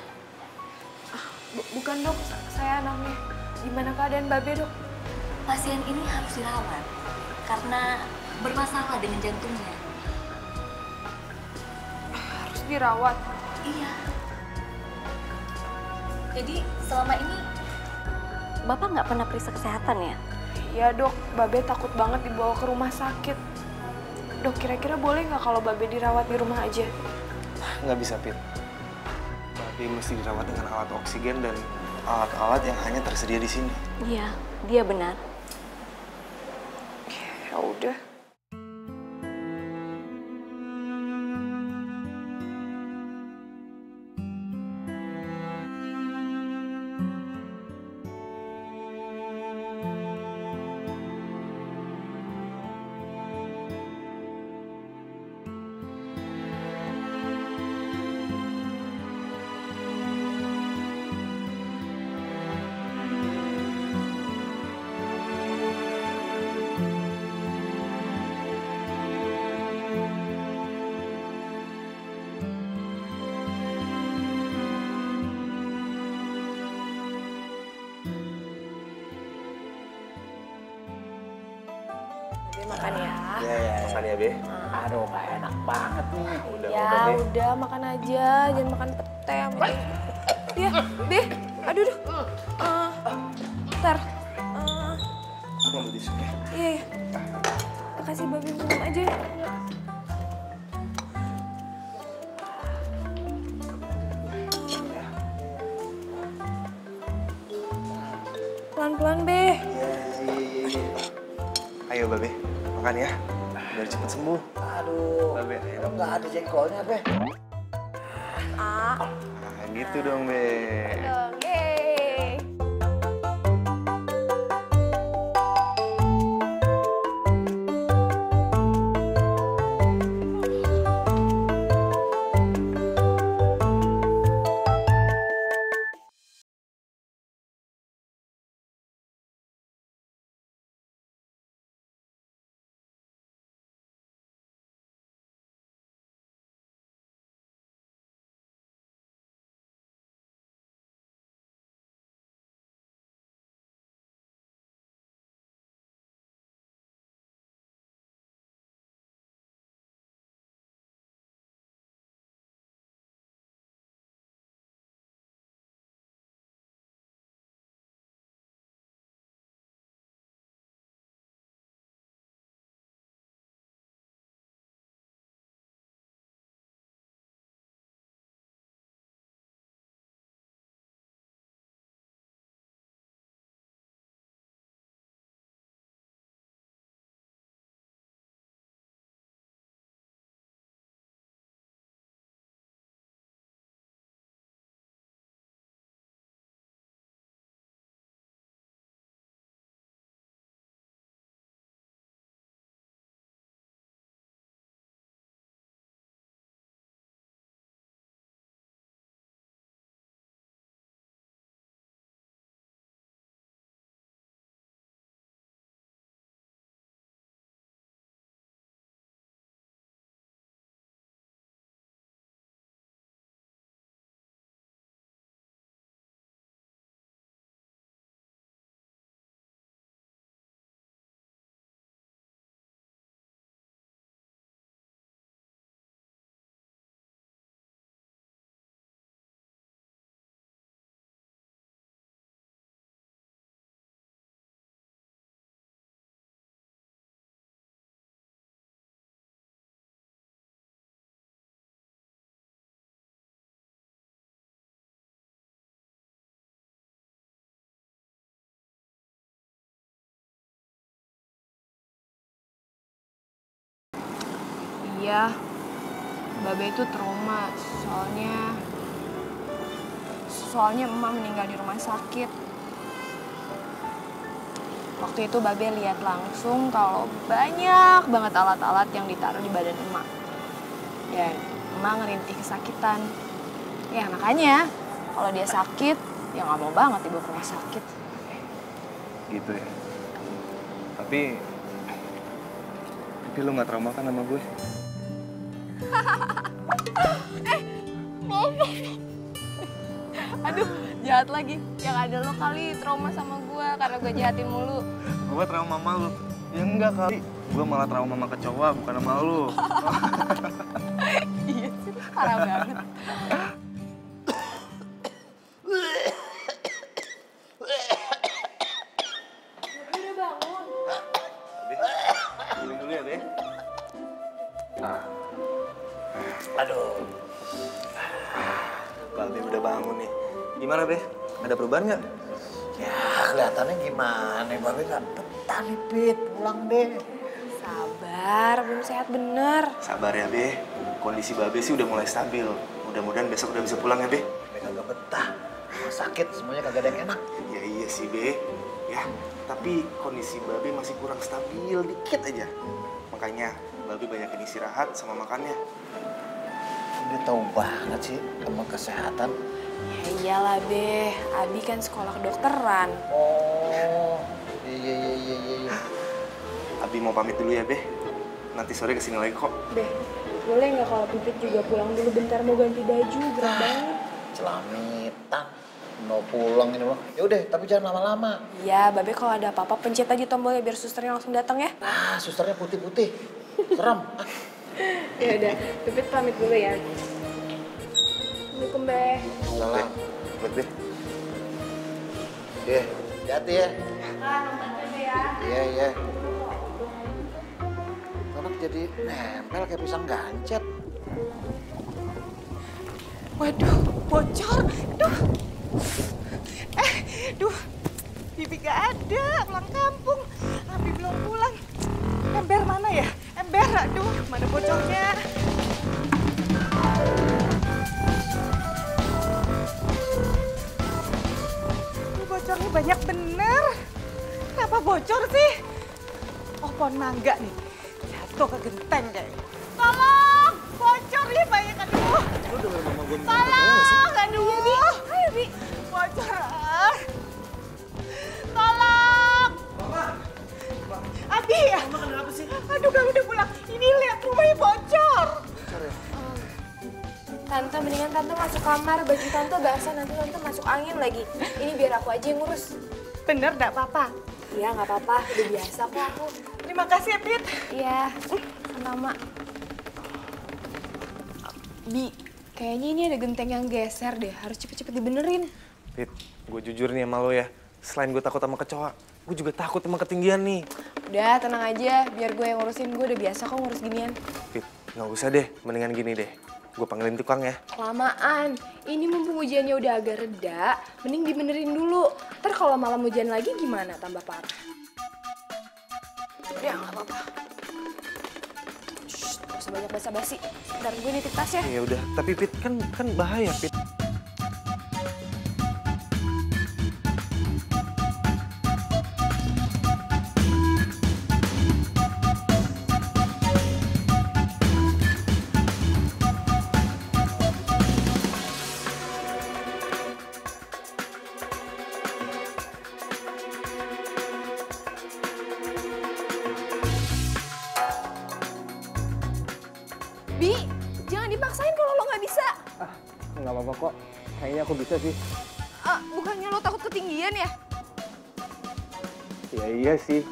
Bukan dok, saya anaknya. Gimana keadaan Babe dok? Pasien ini harus dirawat karena bermasalah dengan jantungnya. Harus dirawat? Iya. Jadi selama ini Bapak nggak pernah periksa kesehatan ya? Iya dok, Babe takut banget dibawa ke rumah sakit. Dok, kira-kira boleh nggak kalau Babe dirawat di rumah aja? Nggak bisa, Pit. Babe mesti dirawat dengan alat oksigen dan alat-alat yang hanya tersedia di sini. Iya, dia benar. Ya udah. Makan ya. Iya, makan ya, Be. Aduh, gak enak banget nih. Udah makan aja, jangan makan pete sama dia. Ya, Be. Aduh. Ntar. Aku ambil tisu ya. Iya. Kasih Babe minum aja. Pelan-pelan, Be. Iya. Ayo, Babe. Makan ya. Biar cepet sembuh. Aduh, Babe, ayo. kok nggak ada jengkolnya, Be? Nah, gitu dong, Be. Oke. Iya, Babe itu trauma, soalnya emak meninggal di rumah sakit. Waktu itu Babe lihat langsung kalau banyak banget alat-alat yang ditaruh di badan emak. Dan emak ngerintih kesakitan. Ya makanya, kalau dia sakit, ya nggak mau banget dibawa ke rumah sakit. Gitu ya. Tapi lu nggak trauma kan sama gue? Aduh, jahat lagi. Yang ada lo kali trauma sama gue karena gue jahatin mulu. Gue trauma sama lu. Ya enggak kali. Gue malah trauma sama kecoa, bukan sama lu. Iya sih, parah banget. Udah bangun. Giling dulu ya, Be. Aduh. Babe udah bangun nih. Gimana, Be? Ada perubahan nggak? Ya kelihatannya gimana, Babe nggak betah nih, Pit. Pulang deh. Sabar, belum sehat bener. Sabar ya, Be. Kondisi Babe sih udah mulai stabil. Mudah-mudahan besok udah bisa pulang ya, Be. Babe kagak betah. Rumah sakit, semuanya kagak ada yang enak. Ya iya sih, Be. Ya, tapi kondisi Babe masih kurang stabil dikit aja. Makanya Babe banyakin istirahat sama makannya. Dia tahu banget sih sama kesehatan. Ya iyalah, Be. Abi kan sekolah kedokteran. Oh, iya. Abi mau pamit dulu ya, Be. Nanti sore kesini lagi kok. Be, boleh nggak kalau Pipit juga pulang dulu bentar mau ganti baju, gerak banget. Celamitan. Mau pulang ini mah. Ya udah, tapi jangan lama-lama. Iya, Babe kalau ada apa-apa pencet aja tombolnya biar susternya langsung datang ya. Ah, susternya putih-putih. Serem. Ya udah, Pipit pamit dulu ya. Assalamualaikum, Be. Salam. Buat Be. Iya, hati ya. Iya. Anak jadi nempel kayak pisang gancet. Waduh, bocor. Duh, Bibi gak ada, pulang kampung. Abi belum pulang. Ember mana ya? Ember, aduh, mana bocornya? Ini bocornya banyak bener. Kenapa bocor sih? Oh, pohon mangga nih. Jatuh ke genteng kayaknya. Tolong, bocor nih banyak, aduh. Lu denger mama gue minta Tolong, aduh. Ayo, Bi. Bocor. Tolong. Mama. Abi. Mama kenapa sih? Aduh, kamu udah pulang. Ini lihat rumahnya bocor. Tante, mendingan Tante masuk kamar, baju Tante basah, nanti Tante masuk angin lagi. Ini biar aku aja yang ngurus. Bener, gak apa-apa. Iya, nggak apa-apa, udah biasa kok aku. Terima kasih ya, Pit. Iya, sama. Bi, kayaknya ini ada genteng yang geser deh, harus cepet-cepet dibenerin. Pit, gue jujur nih sama lo ya. Selain gue takut sama kecoa, gue juga takut sama ketinggian nih. Udah, tenang aja, biar gue yang ngurusin. Gue udah biasa kok ngurus ginian. Pit, nggak usah deh, mendingan gini deh. Gue panggilin tukang ya. Kelamaan, ini mumpung hujannya udah agak reda, mending dibenerin dulu. Ntar kalau malam hujan lagi gimana, tambah parah. Udah, nggak apa-apa. Shh, gak usah banyak basa-basi. Ntar gue nitip tas ya. Ya udah, tapi Pit kan bahaya, Pit. Bi, jangan dipaksain kalau lo nggak bisa. Nggak apa-apa kok. Kayaknya aku bisa sih. Bukannya lo takut ketinggian ya? Ya iya sih.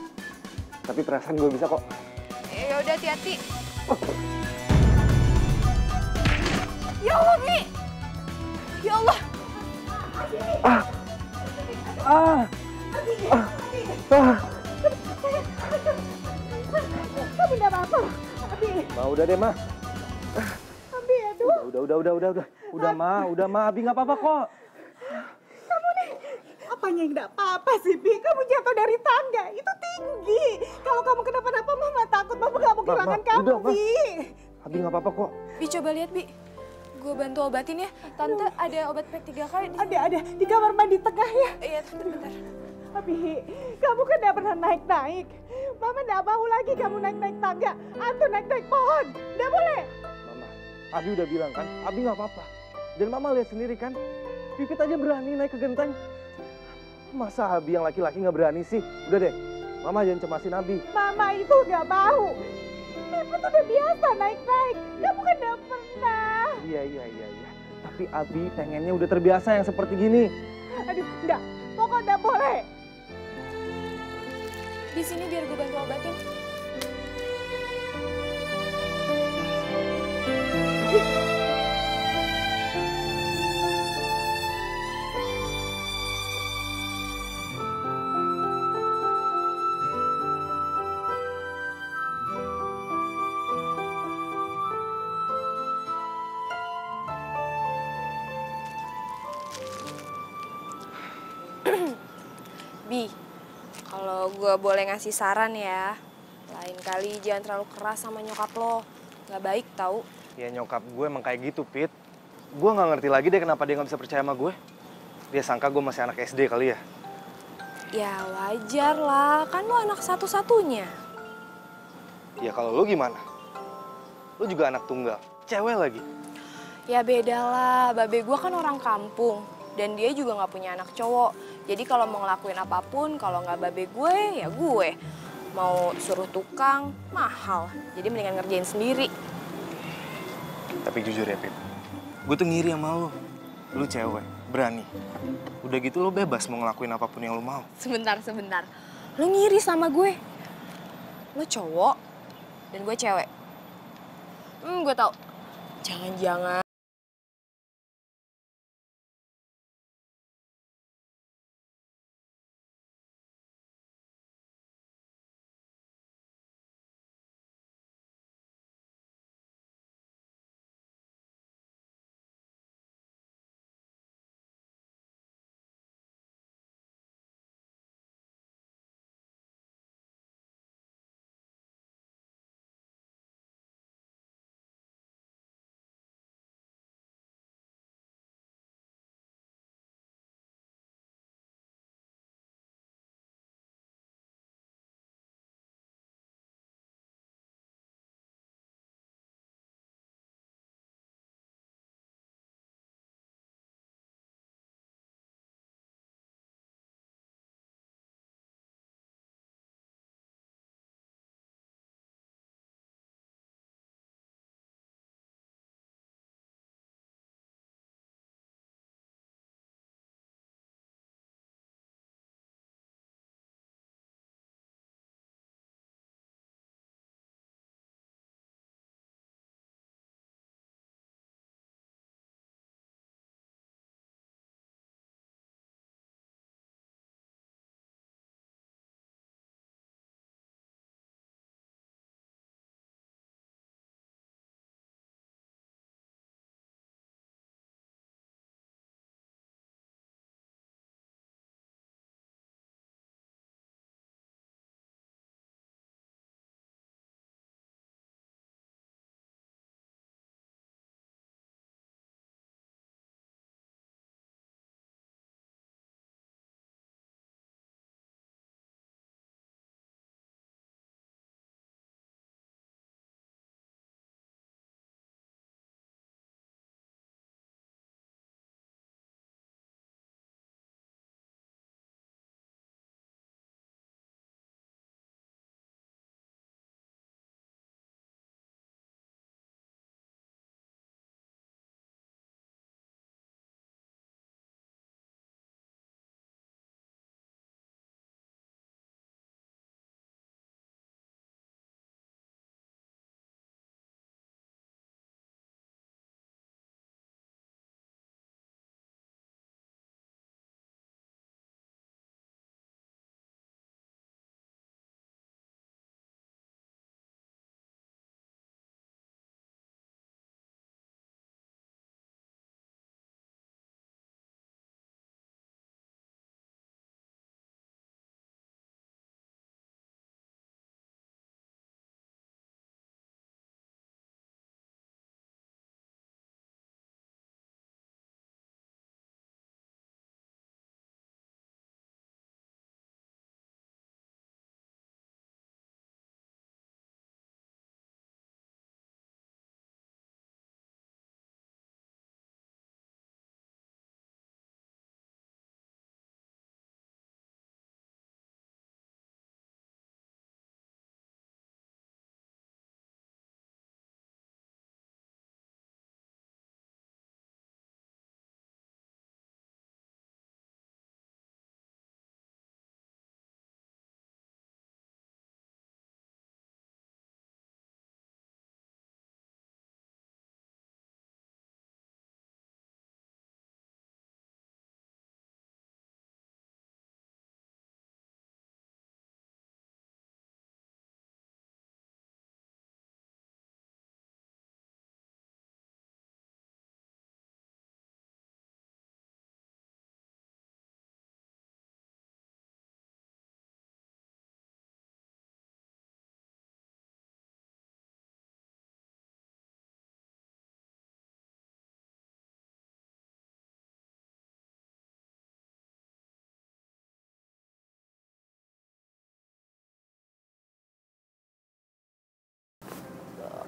Tapi perasaan gue bisa kok. Ya udah, hati-hati. Ya Allah, Bi. Ya Allah. Kamu gak apa-apa, Abi. Udah deh, Ma. Abi, aduh. Udah, Ma. Abi nggak apa-apa kok. Kamu nih, apanya yang gak apa-apa sih, Bi? Kamu jatuh dari tangga, itu tinggi. Kalau kamu kenapa-napa, Mama takut. Mama gak mau kehilangan kamu, udah, Ma. Bi. Abi nggak apa-apa kok. Bi, coba lihat, Bi. Gue bantu obatin ya. Tante, ada obat pack 3 kali. Ada. Di kamar mandi tengah ya. Iya, Tante, bentar. Abi, kamu kan gak pernah naik-naik. Mama gak mau lagi kamu naik-naik tangga atau naik-naik pohon. Gak boleh. Mama, Abi udah bilang kan, Abi nggak apa-apa. Dan Mama lihat sendiri kan, Pipit aja berani naik ke genteng. Masa Abi yang laki-laki nggak berani sih? Udah deh, Mama jangan cemasin Abi. Mama itu gak mau. Ibu tuh udah biasa naik-naik. Kamu kan udah pernah. Iya. Tapi Abi pengennya udah terbiasa yang seperti gini. Aduh, enggak. Pokoknya enggak boleh. Di sini biar gue bantu obatin. Bi, kalau gue boleh ngasih saran ya, lain kali jangan terlalu keras sama nyokap lo. Nggak baik tau. Ya nyokap gue emang kayak gitu, Pit. Gue nggak ngerti lagi deh kenapa dia nggak bisa percaya sama gue. Dia sangka gue masih anak SD kali ya. Ya wajar lah, kan lo anak satu-satunya. Ya kalau lo gimana? Lo juga anak tunggal, cewek lagi. Ya beda lah, babe gue kan orang kampung. Dan dia juga nggak punya anak cowok. Jadi kalau mau ngelakuin apapun, kalau nggak babe gue, ya gue. Mau suruh tukang, mahal. Jadi mendingan ngerjain sendiri. Tapi jujur ya, Pit. Gue tuh ngiri sama lo. Lo cewek, berani. Udah gitu lo bebas mau ngelakuin apapun yang lo mau. Sebentar. Lo ngiri sama gue. Lo cowok, dan gue cewek. Gue tau. Jangan-jangan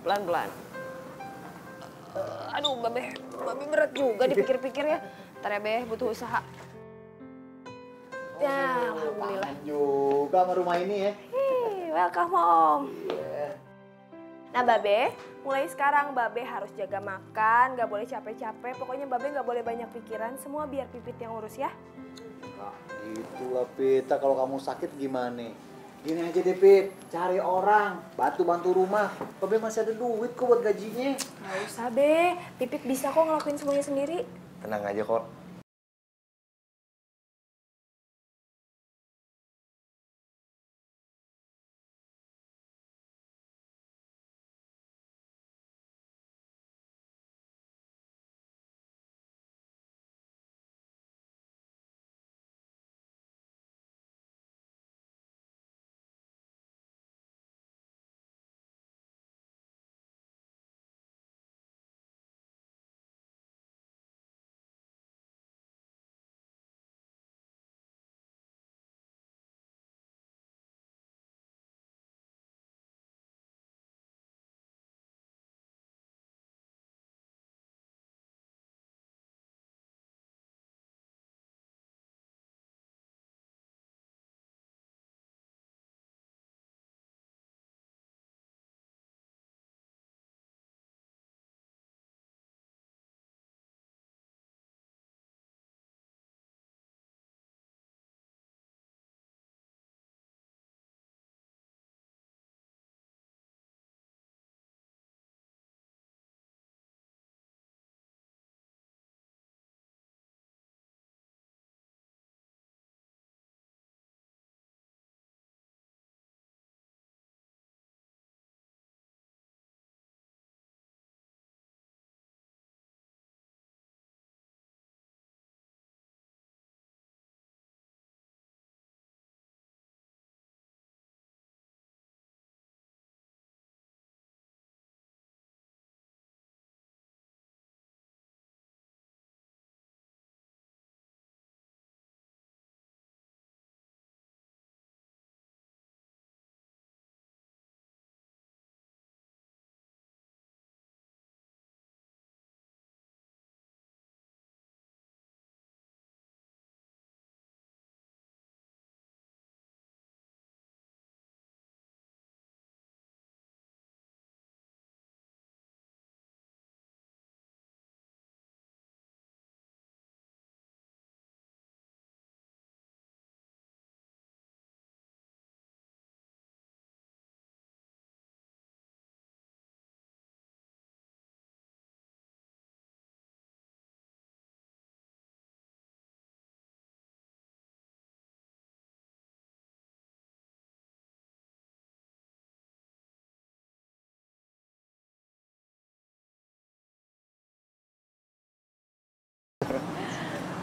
pelan-pelan. Aduh, Babe berat juga dipikir-pikir ya. Ntar ya, Be, butuh usaha. Ya, alhamdulillah. Juga sama rumah ini ya. Welcome home. Nah, Babe, mulai sekarang Babe harus jaga makan, gak boleh capek-capek. Pokoknya Babe gak boleh banyak pikiran, semua biar Pipit yang urus ya. Nah, itulah Pita, kalau kamu sakit gimana? Gini aja deh Pit, cari orang, bantu-bantu rumah. Babe masih ada duit kok buat gajinya. Gak usah, Be. Pipit bisa kok ngelakuin semuanya sendiri. Tenang aja kok.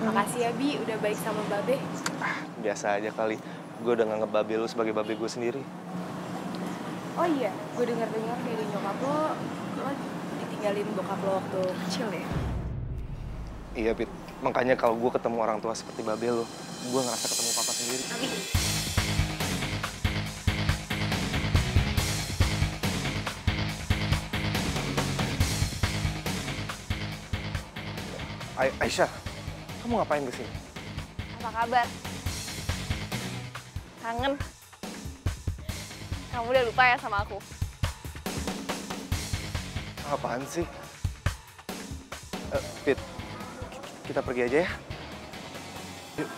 Makasih ya, Bi, udah baik sama Babe. Biasa aja kali. Gue udah nganggep Babe lu sebagai Babe gue sendiri. Oh iya, gue dengar-dengar dari nyokap lo ditinggalin bokap lo waktu kecil ya? Iya, Pit. Makanya kalau gue ketemu orang tua seperti Babe lu, gue ngerasa ketemu papa sendiri. Abi. Aisyah, kamu ngapain kesini? Apa kabar? Kangen? Kamu udah lupa ya sama aku? Apaan sih? Pit, kita pergi aja ya. Yuk.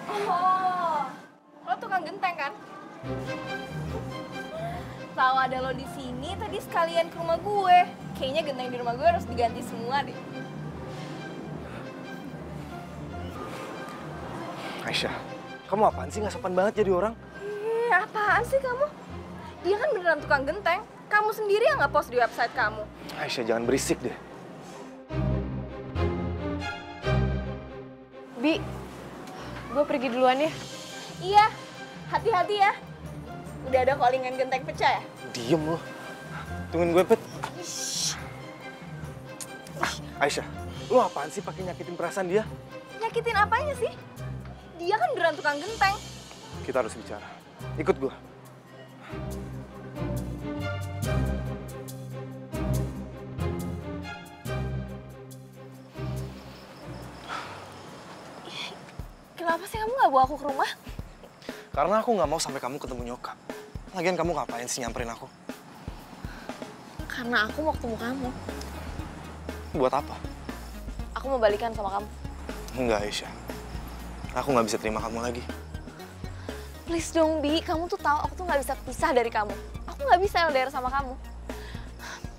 Oh, lo tukang genteng kan? Tahu ada lo di sini, tadi sekalian ke rumah gue. Kayaknya genteng di rumah gue harus diganti semua deh. Aisyah, kamu apaan sih? Nggak sopan banget jadi orang. Apaan sih kamu? Dia kan beneran tukang genteng. Kamu sendiri yang nggak post di website kamu. Aisyah, jangan berisik deh. Bi, gue pergi duluan ya. Iya, hati-hati ya. Udah ada callingan genteng pecah ya? Diem lo. Tungguin gue, Pet. Aisyah, lo apaan sih pakai nyakitin perasaan dia? Nyakitin apanya sih? Dia kan beneran tukang genteng. Kita harus bicara. Ikut gue. Kenapa sih kamu nggak bawa aku ke rumah? Karena aku nggak mau sampai kamu ketemu nyokap. Lagian kamu ngapain sih nyamperin aku? Karena aku mau ketemu kamu. Buat apa? Aku mau balikan sama kamu. Enggak, Aisyah. Aku nggak bisa terima kamu lagi. Please dong, Bi. Kamu tuh tahu aku tuh nggak bisa pisah dari kamu. Aku nggak bisa LDR sama kamu.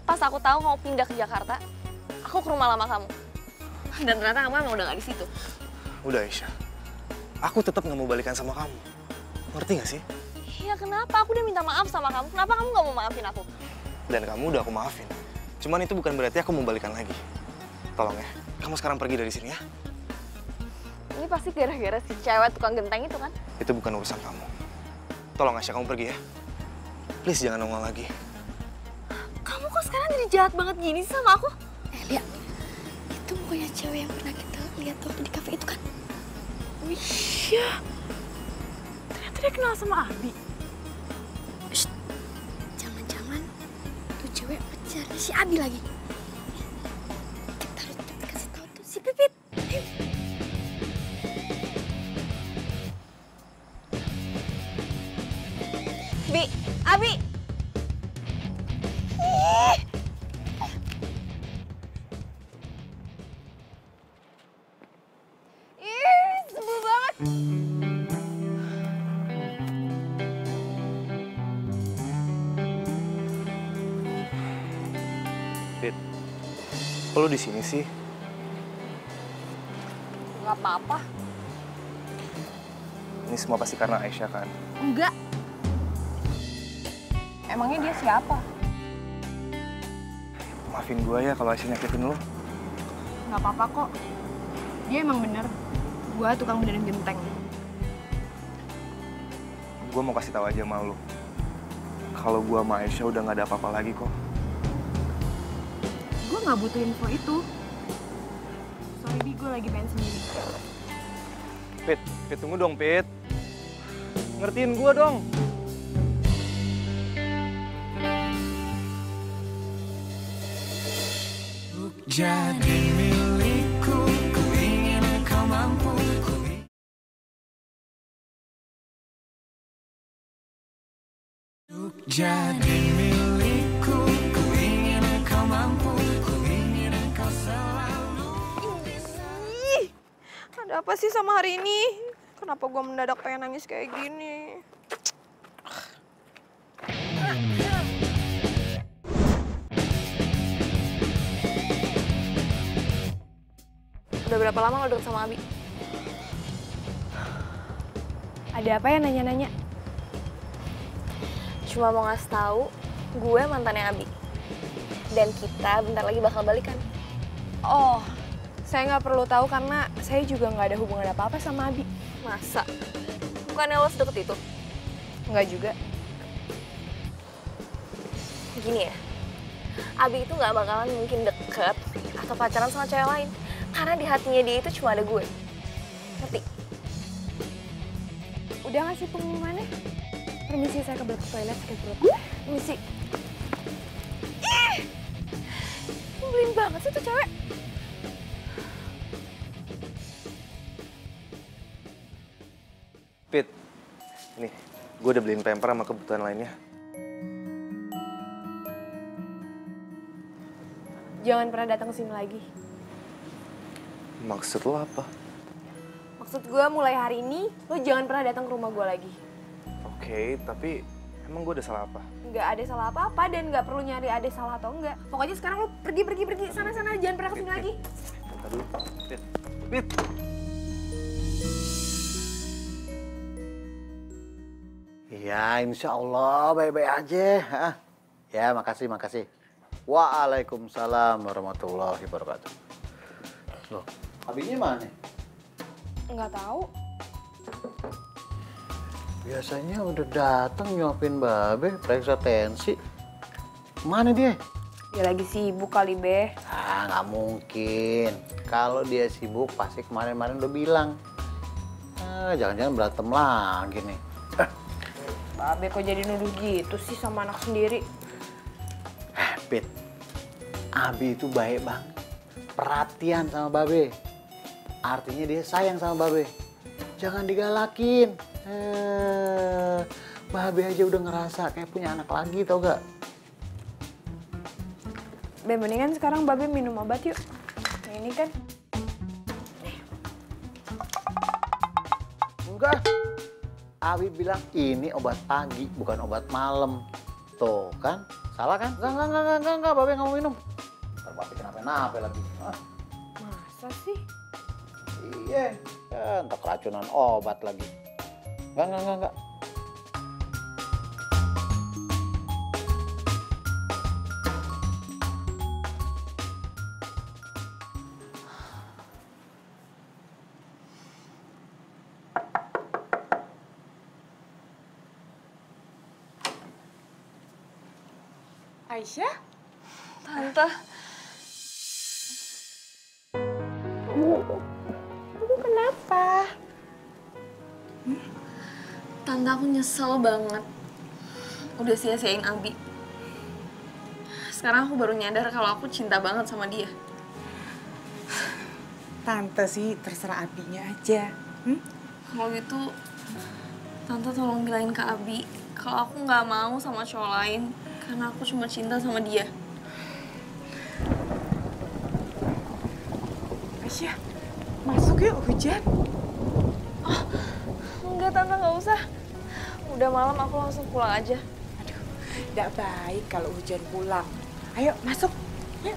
Pas aku tahu kamu pindah ke Jakarta, aku ke rumah lama kamu. Dan ternyata kamu emang udah nggak di situ. Udah, Aisyah. Aku tetap nggak mau balikan sama kamu. Ngerti nggak sih? Ya kenapa? Aku udah minta maaf sama kamu. Kenapa kamu nggak mau maafin aku? Dan kamu udah aku maafin. Cuman itu bukan berarti aku mau balikan lagi. Tolong ya, kamu sekarang pergi dari sini ya. Ini pasti gara-gara si cewek tukang genteng itu kan? Itu bukan urusan kamu. Tolong Aisyah, kamu pergi ya. Please jangan nongol lagi. Kamu kok sekarang jadi jahat banget gini sih sama aku? Lia, itu bukannya cewek yang pernah kita lihat waktu di kafe itu kan? Iya. Ternyata dia kenal sama Abi. Shh, jangan-jangan tuh cewek pacarnya si Abi lagi. Kita harus cepet kasih tahu tuh si Pipit. Ayo. Bi, Abi! Ih, sebel banget. Fit, kok lu di sini sih? Gak apa-apa. Ini semua pasti karena Aisyah kan? Enggak. Emangnya dia siapa? Maafin gua ya kalau Aisyah nyakitin lu. Gak apa-apa kok. Dia emang bener. Gua tukang benerin genteng. Gua mau kasih tahu aja sama lu. Kalau gua sama Aisyah udah nggak ada apa-apa lagi kok. Gue gak butuh info itu. Sorry, Bi, gue lagi pengen sendiri. Fit, tunggu dong, Fit. Ngertiin gua dong. Jadi milikku, ku ingin kau mampu. Jadi milikku, ku ingin kau mampu. Ku ingin kau selalu. Ih, ada apa sih sama hari ini? Kenapa gue mendadak pengen nangis kayak gini? Udah berapa lama lo deket sama Abi? Ada apa ya nanya-nanya? Cuma mau ngasih tahu, gue mantannya Abi. Dan kita bentar lagi bakal balikan. Oh, saya nggak perlu tahu karena saya juga nggak ada hubungan apa-apa sama Abi. Masa? Bukannya lo sedeket itu? Nggak juga. Gini ya, Abi itu nggak bakalan mungkin deket atau pacaran sama cewek lain. Karena di hatinya dia itu cuma ada gue. Ngerti? Udah nggak sih pengumumannya? Permisi, saya kebelet ke toilet, sakit perut. Permisi. Ih! Nyebelin banget sih tuh cewek. Fit, nih, gue udah beliin pamper sama kebutuhan lainnya. Jangan pernah datang ke sini lagi. Maksud lo apa? Maksud gue mulai hari ini, lo jangan pernah datang ke rumah gue lagi. Oke, tapi emang gue udah salah apa? Nggak ada salah apa-apa dan nggak perlu nyari ada salah atau enggak. Pokoknya sekarang lo pergi sana-sana, jangan pernah kesini lagi. Bentar dulu. Fit. Ya, insya Allah baik-baik aja. Hah? Ya, makasih. Waalaikumsalam warahmatullahi wabarakatuh. Loh, abinya mana? Nggak tahu. Biasanya udah datang nyuapin babe, periksa tensi. Mana dia? Dia lagi sibuk kali, Be. Ah, nggak mungkin. Kalau dia sibuk, pasti kemarin-kemarin udah bilang. Ah, jangan-jangan berantem lagi nih. Babe kok jadi nuduh gitu sih sama anak sendiri? Pit, Abi itu baik banget. Perhatian sama babe. Artinya dia sayang sama babe. jangan digalakin. Babe aja udah ngerasa kayak punya anak lagi, tau gak? Be, mendingan sekarang Babe minum obat yuk. Yang ini kan. Enggak. Abi bilang ini obat pagi, bukan obat malam. Tuh kan, salah kan? Enggak, Babe nggak mau minum. Ntar Babe kenapa-napa lagi. Ah. Masa sih? Iya, ya, entar keracunan obat lagi. Enggak. Aisyah? Tante. Ibu kenapa? Tante, aku nyesel banget. Udah sia-siain Abi. Sekarang aku baru nyadar kalau aku cinta banget sama dia. Tante sih terserah Abinya aja. Kalau gitu, Tante tolong bilangin ke Abi kalau aku nggak mau sama cowok lain karena aku cuma cinta sama dia. Aisyah, masuk yuk, hujan. Oh, enggak Tante, nggak usah. Udah malam, aku langsung pulang aja. Aduh, nggak baik kalau hujan pulang. Ayo, masuk. Yuk.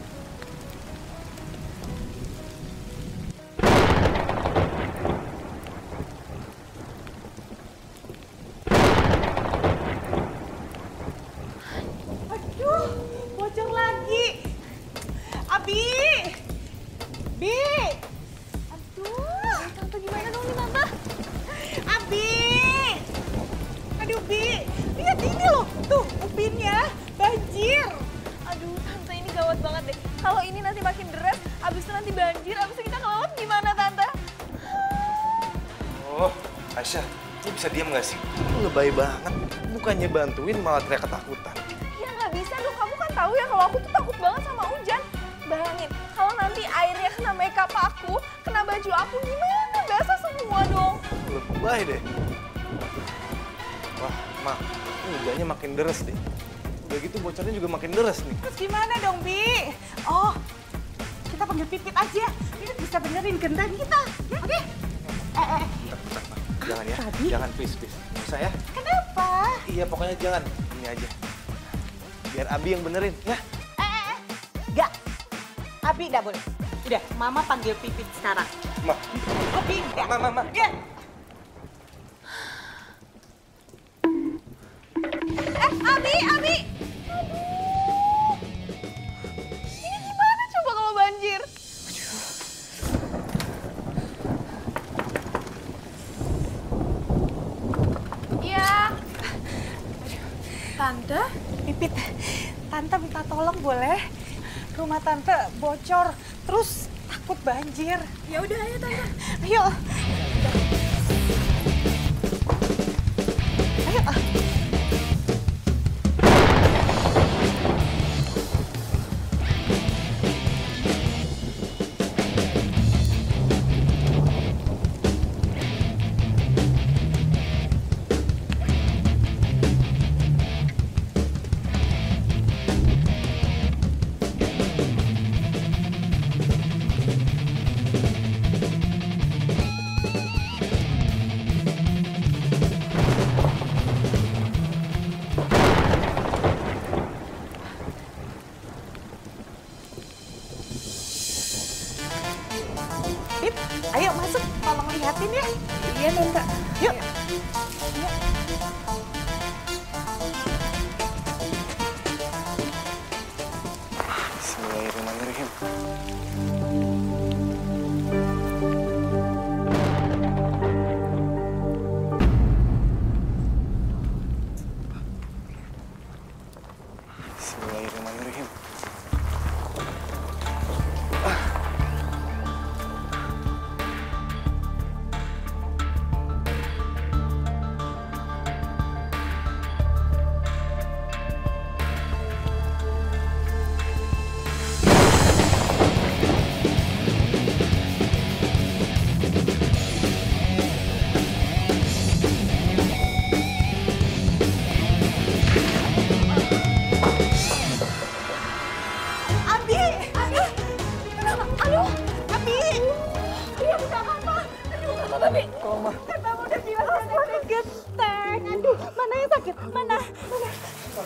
Aduh, bocor lagi. Abi! Bi! Aduh. Tante, gimana dong nih, Tante? Abi! Aduh, Bi! Lihat ini loh. Tuh, upinnya banjir. Aduh, Tante, ini gawat banget deh. Kalau ini nanti makin deras, abis itu nanti banjir, abis itu kita kelelep gimana, Tante? Oh, Aisyah, lu bisa diam gak sih? Lu lebay banget. Bukannya bantuin malah teriak ketakutan. Ya nggak bisa dong, kamu kan tahu ya kalau aku tuh takut banget sama hujan. Bayangin, kalau nanti airnya kena makeup aku, kena baju aku, gimana? Basah semua dong. Lebay deh. Wah, Ma, ini hujannya makin deras deh. Udah gitu bocornya juga makin deras nih. Terus gimana dong, Bi? Oh, kita panggil Pipit aja. Pipit bisa benerin gendang kita. Ya, oke? Bentar, Ma. Jangan ya, jangan please. Nggak usah ya. Kenapa? Iya, pokoknya jangan. Ini aja. Biar Abi yang benerin, ya. Enggak. Abi enggak boleh. Udah, Mama panggil Pipit sekarang. Ma. Abi enggak. Ma. Ya. Abi! Ini gimana coba kalau banjir? Iya. Tante? Pipit, Tante minta tolong boleh? Rumah Tante bocor, terus takut banjir. Ya udah ayo Tante. Ayo. Ayo. Ayo masuk, tolong lihatin ya. Iya Tante. Yuk. Bismillahirrahmanirrahim. Bismillahirrahmanirrahim.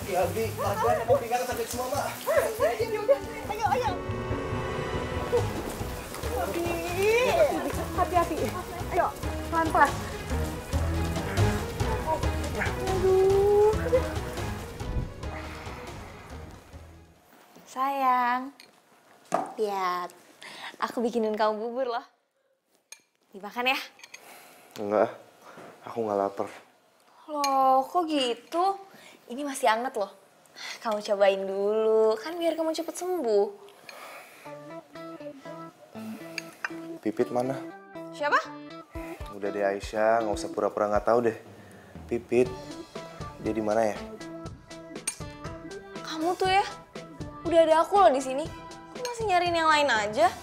Ya, Bi, pelan-pelan aku pinggang sakit semua, Mbak. Ayo. Hati-hati. Ayo, pelan-pelan. Sayang, lihat. Aku bikinin kamu bubur loh. Dimakan ya? Enggak, aku nggak lapar. Loh, kok gitu? Ini masih anget loh. Kamu cobain dulu, kan biar kamu cepet sembuh. Pipit mana? Siapa? Udah deh Aisyah, nggak usah pura-pura nggak tahu deh. Pipit, dia di mana ya? Kamu tuh ya, udah ada aku loh di sini. Kok masih nyariin yang lain aja?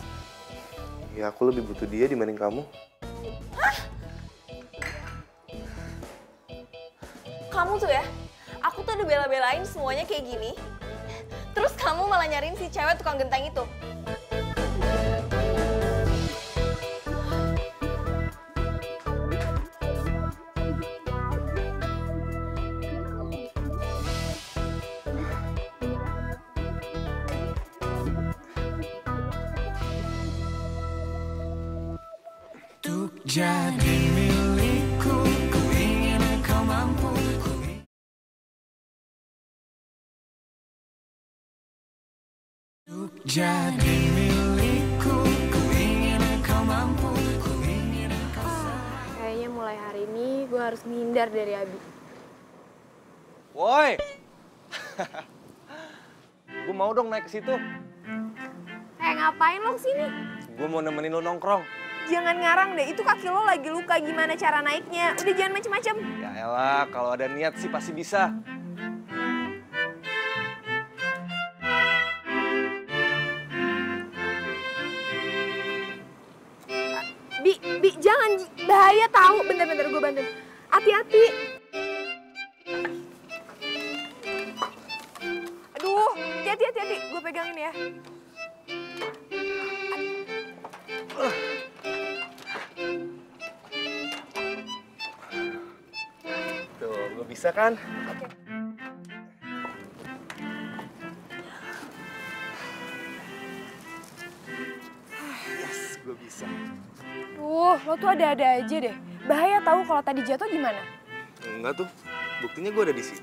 Ya aku lebih butuh dia dibanding kamu. Kamu tuh ya, aku tuh udah bela-belain semuanya kayak gini. Terus kamu malah nyariin si cewek tukang genteng itu. Untuk jadi milikku, ku ingin kau mampu. Untuk jadi milikku, ku ingin kau mampu. Ku ingin kau Kayaknya mulai hari ini gue harus menghindar dari Abi. Woi, gue mau dong naik ke situ. Ngapain lo kesini? Gue mau nemenin lo nongkrong. Jangan ngarang deh, itu kaki lo lagi luka, gimana cara naiknya? Udah jangan macem-macem. Ya elah, kalau ada niat sih pasti bisa. Bi, jangan, bahaya tahu. Bentar-bentar gue bantu. Hati-hati. Aduh, hati-hati. Gue pegangin ya. Tuh, lo bisa kan? Oke. Yes, gue bisa. Lo tuh ada-ada aja deh. Bahaya tahu kalau tadi jatuh gimana? Enggak tuh, buktinya gue ada di sini.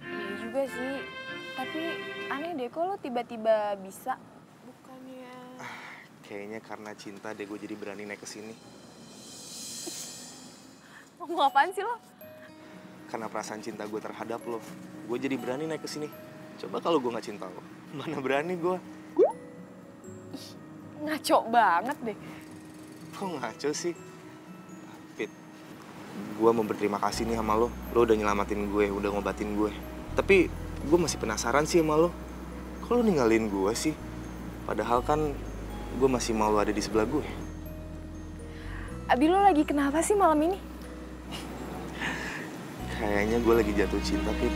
Iya juga sih. Tapi aneh deh, kok lo tiba-tiba bisa? Bukannya... Kayaknya karena cinta deh gue jadi berani naik ke sini. Ngomong apaan sih lo? Karena perasaan cinta gue terhadap lo, gue jadi berani naik ke sini. Coba kalau gue nggak cinta lo, mana berani gue? Ngaco banget deh. Kok ngaco sih? Fit, gue mau berterima kasih nih sama lo. Lo udah nyelamatin gue, udah ngobatin gue. Tapi gue masih penasaran sih sama lo. Kok lo ninggalin gue sih? Padahal kan gue masih mau lo ada di sebelah gue. Abi lo lagi kenapa sih malam ini? Kayaknya gue lagi jatuh cinta, Fit.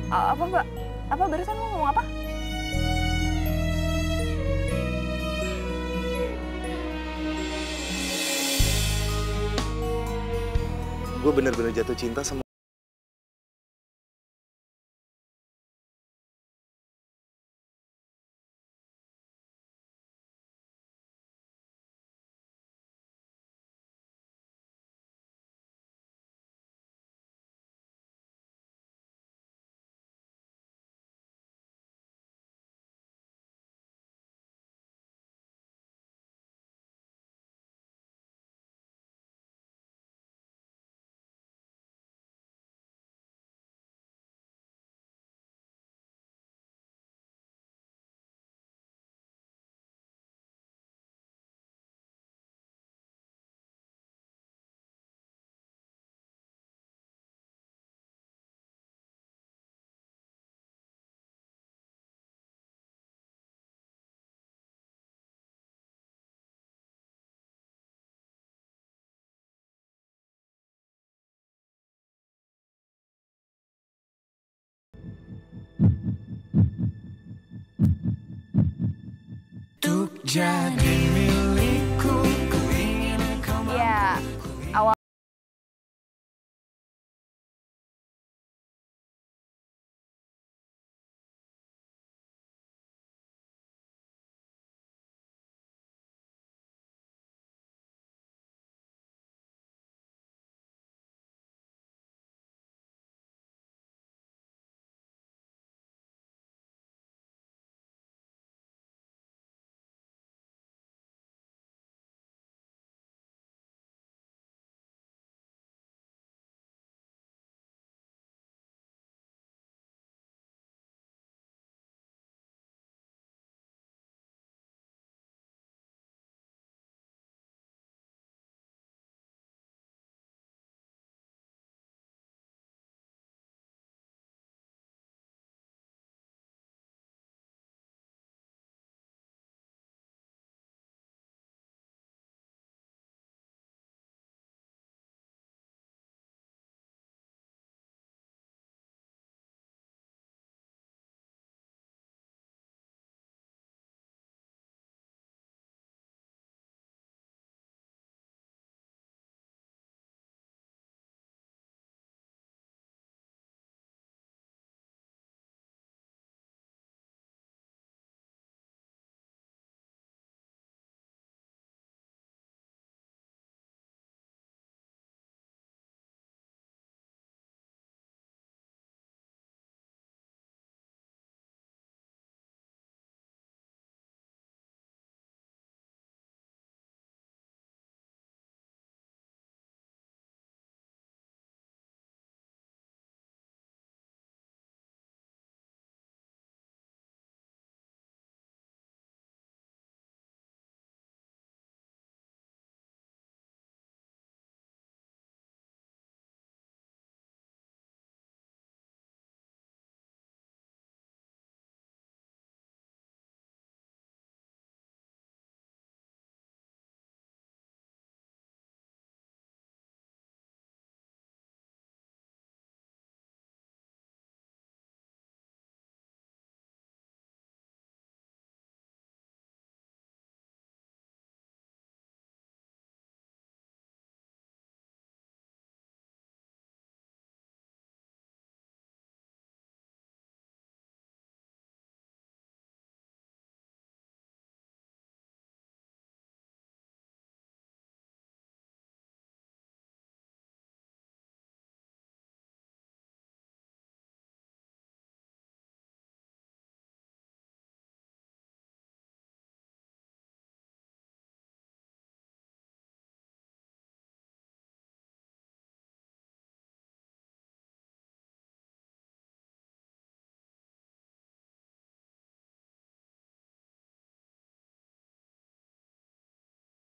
Apa, Mbak? Apa barusan lo ngomong apa? Gue bener-bener jatuh cinta sama... Untuk jadi